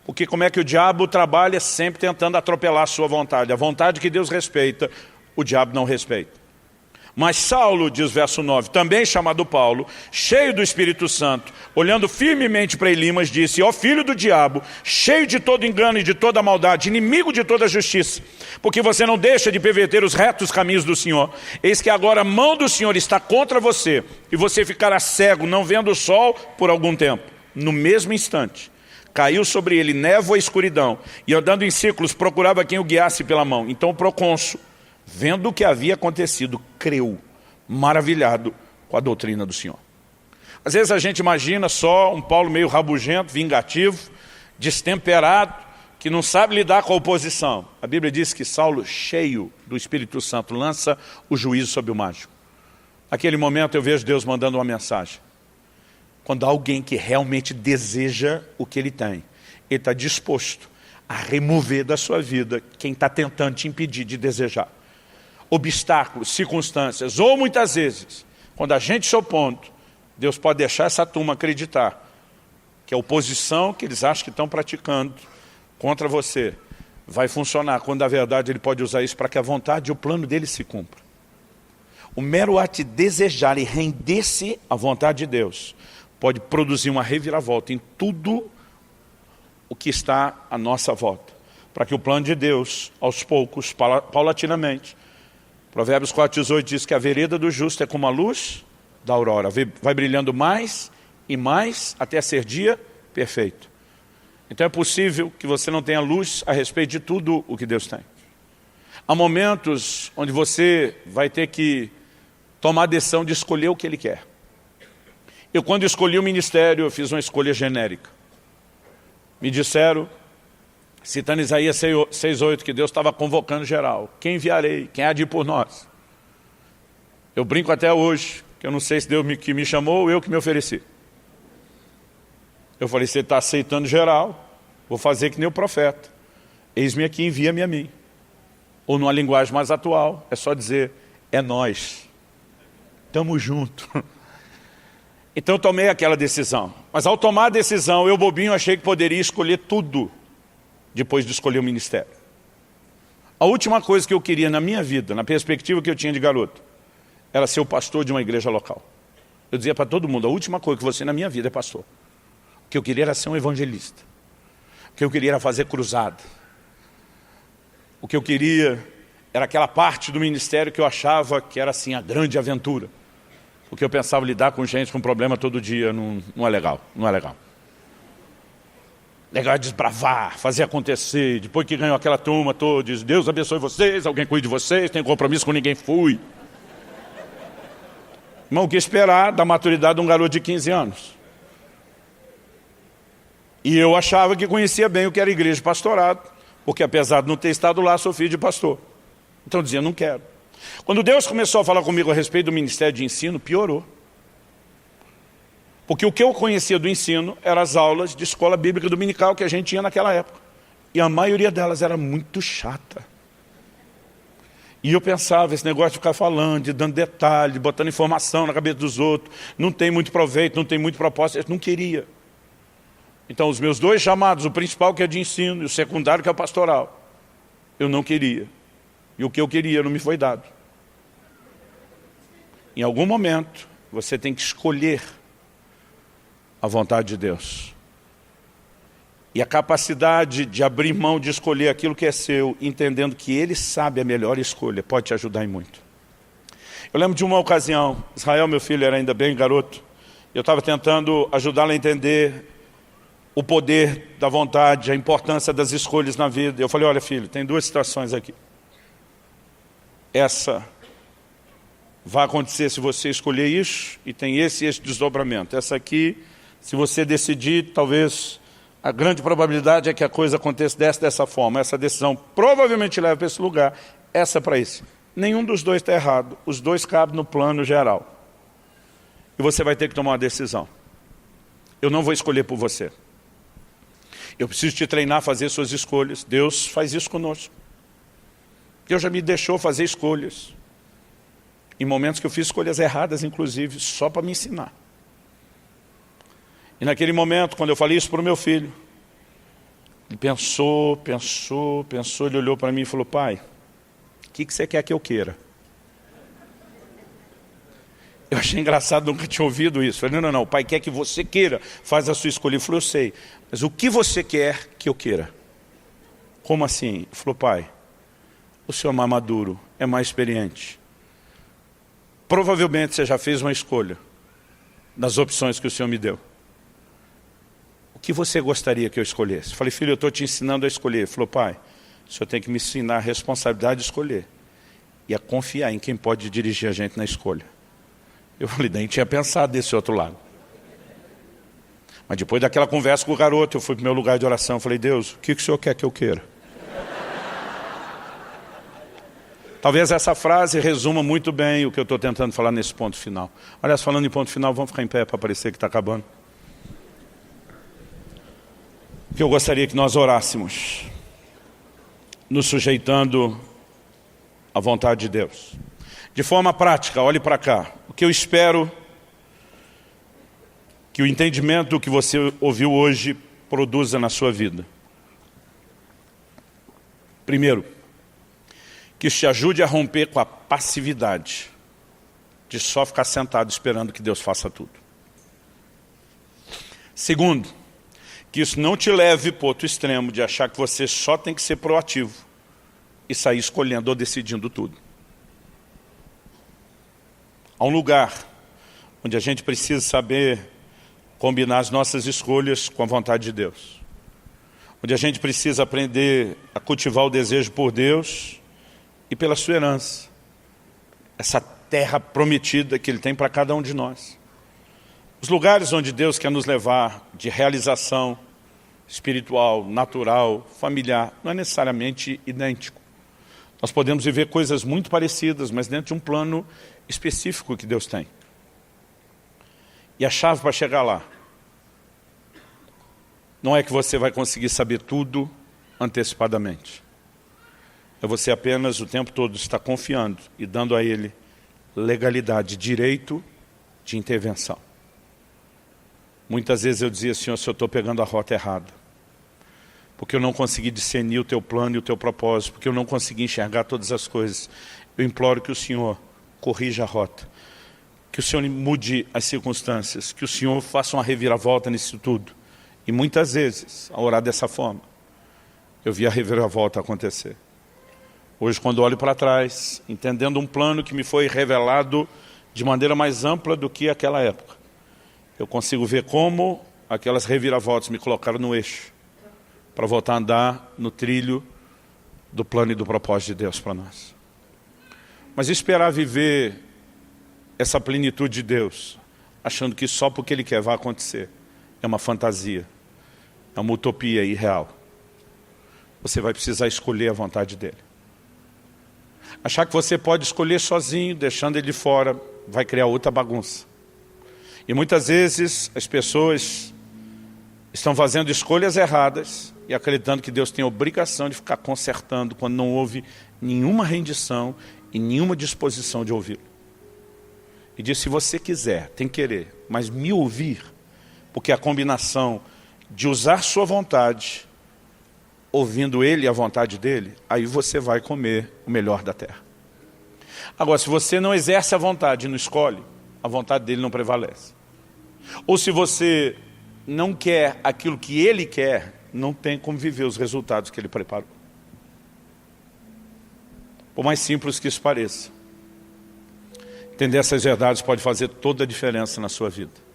Porque como é que o diabo trabalha? Sempre tentando atropelar a sua vontade. A vontade que Deus respeita, o diabo não respeita. Mas Saulo, diz verso 9, também chamado Paulo, cheio do Espírito Santo, olhando firmemente para Elimas, disse, ó filho do diabo, cheio de todo engano e de toda maldade, inimigo de toda justiça, porque você não deixa de perverter os retos caminhos do Senhor. Eis que agora a mão do Senhor está contra você, e você ficará cego, não vendo o sol por algum tempo. No mesmo instante, caiu sobre ele névoa e escuridão, e andando em círculos procurava quem o guiasse pela mão. Então o procônsul, vendo o que havia acontecido, creu, maravilhado com a doutrina do Senhor. Às vezes a gente imagina só um Paulo meio rabugento, vingativo, destemperado, que não sabe lidar com a oposição. A Bíblia diz que Saulo, cheio do Espírito Santo, lança o juízo sobre o mágico. Naquele momento eu vejo Deus mandando uma mensagem. Quando há alguém que realmente deseja o que ele tem, ele está disposto a remover da sua vida quem está tentando te impedir de desejar. Obstáculos, circunstâncias, ou muitas vezes, quando a gente se opõe, Deus pode deixar essa turma acreditar que a oposição que eles acham que estão praticando contra você vai funcionar, quando na verdade ele pode usar isso para que a vontade e o plano dele se cumpra. O mero ato de desejar e render-se à vontade de Deus pode produzir uma reviravolta em tudo o que está à nossa volta, para que o plano de Deus, aos poucos, paulatinamente, Provérbios 4,18 diz que a vereda do justo é como a luz da aurora, vai brilhando mais e mais até ser dia perfeito. Então é possível que você não tenha luz a respeito de tudo o que Deus tem. Há momentos onde você vai ter que tomar a decisão de escolher o que Ele quer. Eu, quando escolhi o ministério, eu fiz uma escolha genérica. Me disseram, citando Isaías 6,8, que Deus estava convocando geral. Quem enviarei? Quem há de ir por nós? Eu brinco até hoje, que eu não sei se Deus que me chamou ou eu que me ofereci. Eu falei, você está aceitando geral, vou fazer que nem o profeta. Eis-me aqui, envia-me a mim. Ou numa linguagem mais atual, é só dizer, é nós. Estamos juntos. Então eu tomei aquela decisão. Mas ao tomar a decisão, eu bobinho achei que poderia escolher tudo depois de escolher o ministério. A última coisa que eu queria na minha vida, na perspectiva que eu tinha de garoto, era ser o pastor de uma igreja local. Eu dizia para todo mundo, a última coisa que você na minha vida é pastor. O que eu queria era ser um evangelista. O que eu queria era fazer cruzada. O que eu queria era aquela parte do ministério que eu achava que era assim a grande aventura. Porque eu pensava lidar com gente com problema todo dia não é legal, não é legal. Legal é desbravar, fazer acontecer. Depois que ganhou aquela turma toda, diz, Deus abençoe vocês, alguém cuide de vocês, tem compromisso com ninguém, fui. Irmão, o que esperar da maturidade de um garoto de 15 anos? E eu achava que conhecia bem o que era igreja de pastorado, porque apesar de não ter estado lá, sou filho de pastor. Então eu dizia, não quero. Quando Deus começou a falar comigo a respeito do ministério de ensino, piorou. Porque o que eu conhecia do ensino eram as aulas de escola bíblica dominical que a gente tinha naquela época. E a maioria delas era muito chata. E eu pensava, esse negócio de ficar falando, de dando detalhe, de botando informação na cabeça dos outros, não tem muito proveito, não tem muito propósito, eu não queria. Então os meus dois chamados, o principal que é de ensino e o secundário que é o pastoral, eu não queria. E o que eu queria não me foi dado. Em algum momento, você tem que escolher a vontade de Deus. E a capacidade de abrir mão de escolher aquilo que é seu, entendendo que Ele sabe a melhor escolha, pode te ajudar em muito. Eu lembro de uma ocasião, Israel, meu filho, era ainda bem garoto, eu estava tentando ajudá-lo a entender o poder da vontade, a importância das escolhas na vida. Eu falei, olha filho, tem duas situações aqui. Essa vai acontecer se você escolher isso, e tem esse desdobramento. Essa aqui, se você decidir, talvez a grande probabilidade é que a coisa aconteça dessa forma. Essa decisão provavelmente leva para esse lugar, essa para esse. Nenhum dos dois está errado, os dois cabem no plano geral. E você vai ter que tomar uma decisão. Eu não vou escolher por você. Eu preciso te treinar a fazer suas escolhas. Deus faz isso conosco. Deus já me deixou fazer escolhas. Em momentos que eu fiz escolhas erradas, inclusive, só para me ensinar. E naquele momento, quando eu falei isso para o meu filho, ele pensou, ele olhou para mim e falou, pai, o que você quer que eu queira? Eu achei engraçado, nunca tinha ouvido isso. Eu falei, não, o pai quer que você queira, faz a sua escolha. Ele falou, eu sei, mas o que você quer que eu queira? Como assim? Ele falou, pai, o senhor é mais maduro, é mais experiente. Provavelmente você já fez uma escolha das opções que o senhor me deu. O que você gostaria que eu escolhesse? Eu falei, filho, eu estou te ensinando a escolher. Ele falou, pai, o senhor tem que me ensinar a responsabilidade de escolher e a confiar em quem pode dirigir a gente na escolha. Eu falei, nem tinha pensado desse outro lado. Mas depois daquela conversa com o garoto, eu fui para o meu lugar de oração. Eu falei, Deus, o que o senhor quer que eu queira? Talvez essa frase resuma muito bem o que eu estou tentando falar nesse ponto final. Aliás, falando em ponto final, vamos ficar em pé para parecer que está acabando. Que eu gostaria que nós orássemos, nos sujeitando à vontade de Deus. De forma prática, olhe para cá. O que eu espero que o entendimento do que você ouviu hoje produza na sua vida. Primeiro, que isso te ajude a romper com a passividade de só ficar sentado esperando que Deus faça tudo. Segundo, que isso não te leve para o outro extremo de achar que você só tem que ser proativo e sair escolhendo ou decidindo tudo. Há um lugar onde a gente precisa saber combinar as nossas escolhas com a vontade de Deus. Onde a gente precisa aprender a cultivar o desejo por Deus e pela sua herança. Essa terra prometida que Ele tem para cada um de nós. Os lugares onde Deus quer nos levar de realização espiritual, natural, familiar, não é necessariamente idêntico. Nós podemos viver coisas muito parecidas, mas dentro de um plano específico que Deus tem. E a chave para chegar lá não é que você vai conseguir saber tudo antecipadamente. É você apenas o tempo todo estar confiando e dando a Ele legalidade, direito de intervenção. Muitas vezes eu dizia, Senhor, se eu estou pegando a rota errada, porque eu não consegui discernir o Teu plano e o Teu propósito, porque eu não consegui enxergar todas as coisas, eu imploro que o Senhor corrija a rota, que o Senhor mude as circunstâncias, que o Senhor faça uma reviravolta nisso tudo. E muitas vezes, ao orar dessa forma, eu vi a reviravolta acontecer. Hoje, quando olho para trás, entendendo um plano que me foi revelado de maneira mais ampla do que aquela época, eu consigo ver como aquelas reviravoltas me colocaram no eixo para voltar a andar no trilho do plano e do propósito de Deus para nós. Mas esperar viver essa plenitude de Deus, achando que só porque Ele quer vai acontecer, é uma fantasia, é uma utopia irreal. Você vai precisar escolher a vontade dEle. Achar que você pode escolher sozinho, deixando Ele de fora, vai criar outra bagunça. E muitas vezes as pessoas estão fazendo escolhas erradas e acreditando que Deus tem a obrigação de ficar consertando quando não houve nenhuma rendição e nenhuma disposição de ouvi-lo. E diz, se você quiser, tem que querer, mas me ouvir, porque a combinação de usar sua vontade, ouvindo Ele e a vontade dEle, aí você vai comer o melhor da terra. Agora, se você não exerce a vontade e não escolhe, a vontade dEle não prevalece. Ou se você não quer aquilo que Ele quer, não tem como viver os resultados que Ele preparou. Por mais simples que isso pareça, entender essas verdades pode fazer toda a diferença na sua vida.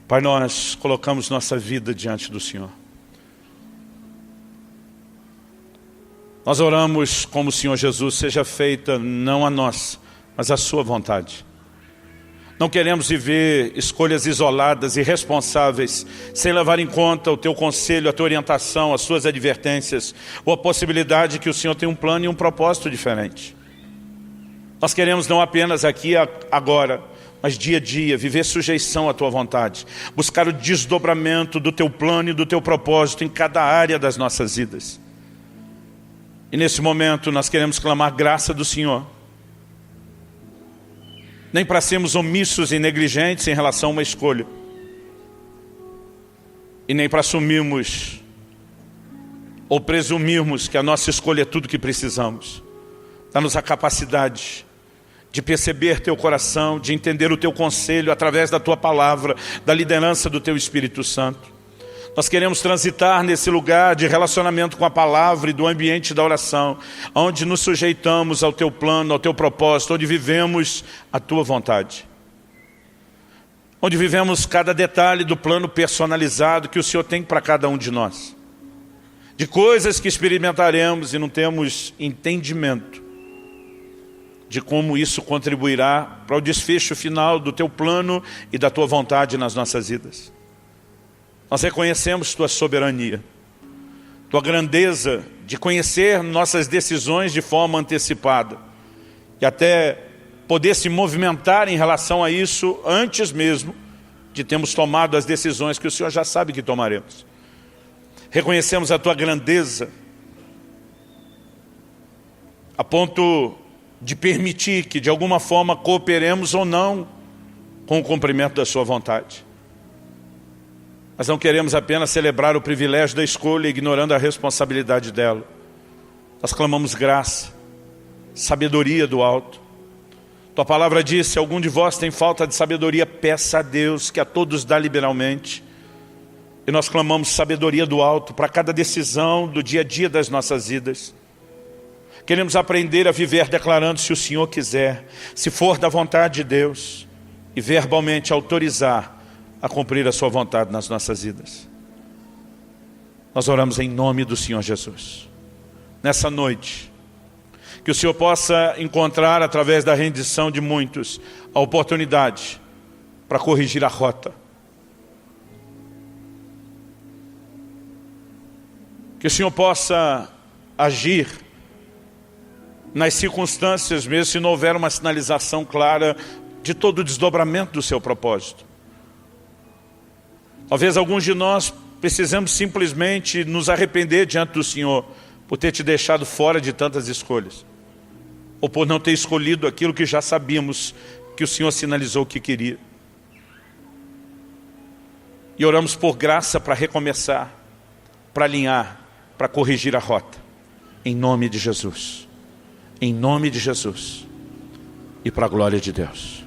Pai, nós colocamos nossa vida diante do Senhor. Nós oramos como o Senhor Jesus, seja feita não a nós, mas a sua vontade. Não queremos viver escolhas isoladas, irresponsáveis, sem levar em conta o Teu conselho, a Tua orientação, as Suas advertências, ou a possibilidade que o Senhor tem um plano e um propósito diferente. Nós queremos não apenas aqui, agora, mas dia a dia, viver sujeição à Tua vontade, buscar o desdobramento do Teu plano e do Teu propósito em cada área das nossas vidas. E nesse momento nós queremos clamar graça do Senhor, nem para sermos omissos e negligentes em relação a uma escolha, e nem para assumirmos ou presumirmos que a nossa escolha é tudo que precisamos. Dá-nos a capacidade de perceber Teu coração, de entender o Teu conselho através da Tua palavra, da liderança do Teu Espírito Santo. Nós queremos transitar nesse lugar de relacionamento com a palavra e do ambiente da oração, onde nos sujeitamos ao Teu plano, ao Teu propósito, onde vivemos a Tua vontade. Onde vivemos cada detalhe do plano personalizado que o Senhor tem para cada um de nós. De coisas que experimentaremos e não temos entendimento de como isso contribuirá para o desfecho final do Teu plano e da Tua vontade nas nossas vidas. Nós reconhecemos Tua soberania, Tua grandeza de conhecer nossas decisões de forma antecipada e até poder se movimentar em relação a isso antes mesmo de termos tomado as decisões que o Senhor já sabe que tomaremos. Reconhecemos a Tua grandeza a ponto de permitir que de alguma forma cooperemos ou não com o cumprimento da Sua vontade. Mas não queremos apenas celebrar o privilégio da escolha, ignorando a responsabilidade dela. Nós clamamos graça, sabedoria do alto. Tua palavra diz, se algum de vós tem falta de sabedoria, peça a Deus, que a todos dá liberalmente. E nós clamamos sabedoria do alto para cada decisão do dia a dia das nossas vidas. Queremos aprender a viver declarando, se o Senhor quiser, se for da vontade de Deus, e verbalmente autorizar a cumprir a sua vontade nas nossas vidas. Nós oramos em nome do Senhor Jesus. Nessa noite, que o Senhor possa encontrar, através da rendição de muitos, a oportunidade para corrigir a rota. Que o Senhor possa agir nas circunstâncias, mesmo se não houver uma sinalização clara de todo o desdobramento do seu propósito. Talvez alguns de nós precisamos simplesmente nos arrepender diante do Senhor por ter te deixado fora de tantas escolhas, ou por não ter escolhido aquilo que já sabíamos que o Senhor sinalizou que queria. E oramos por graça para recomeçar, para alinhar, para corrigir a rota, em nome de Jesus, em nome de Jesus, e para a glória de Deus.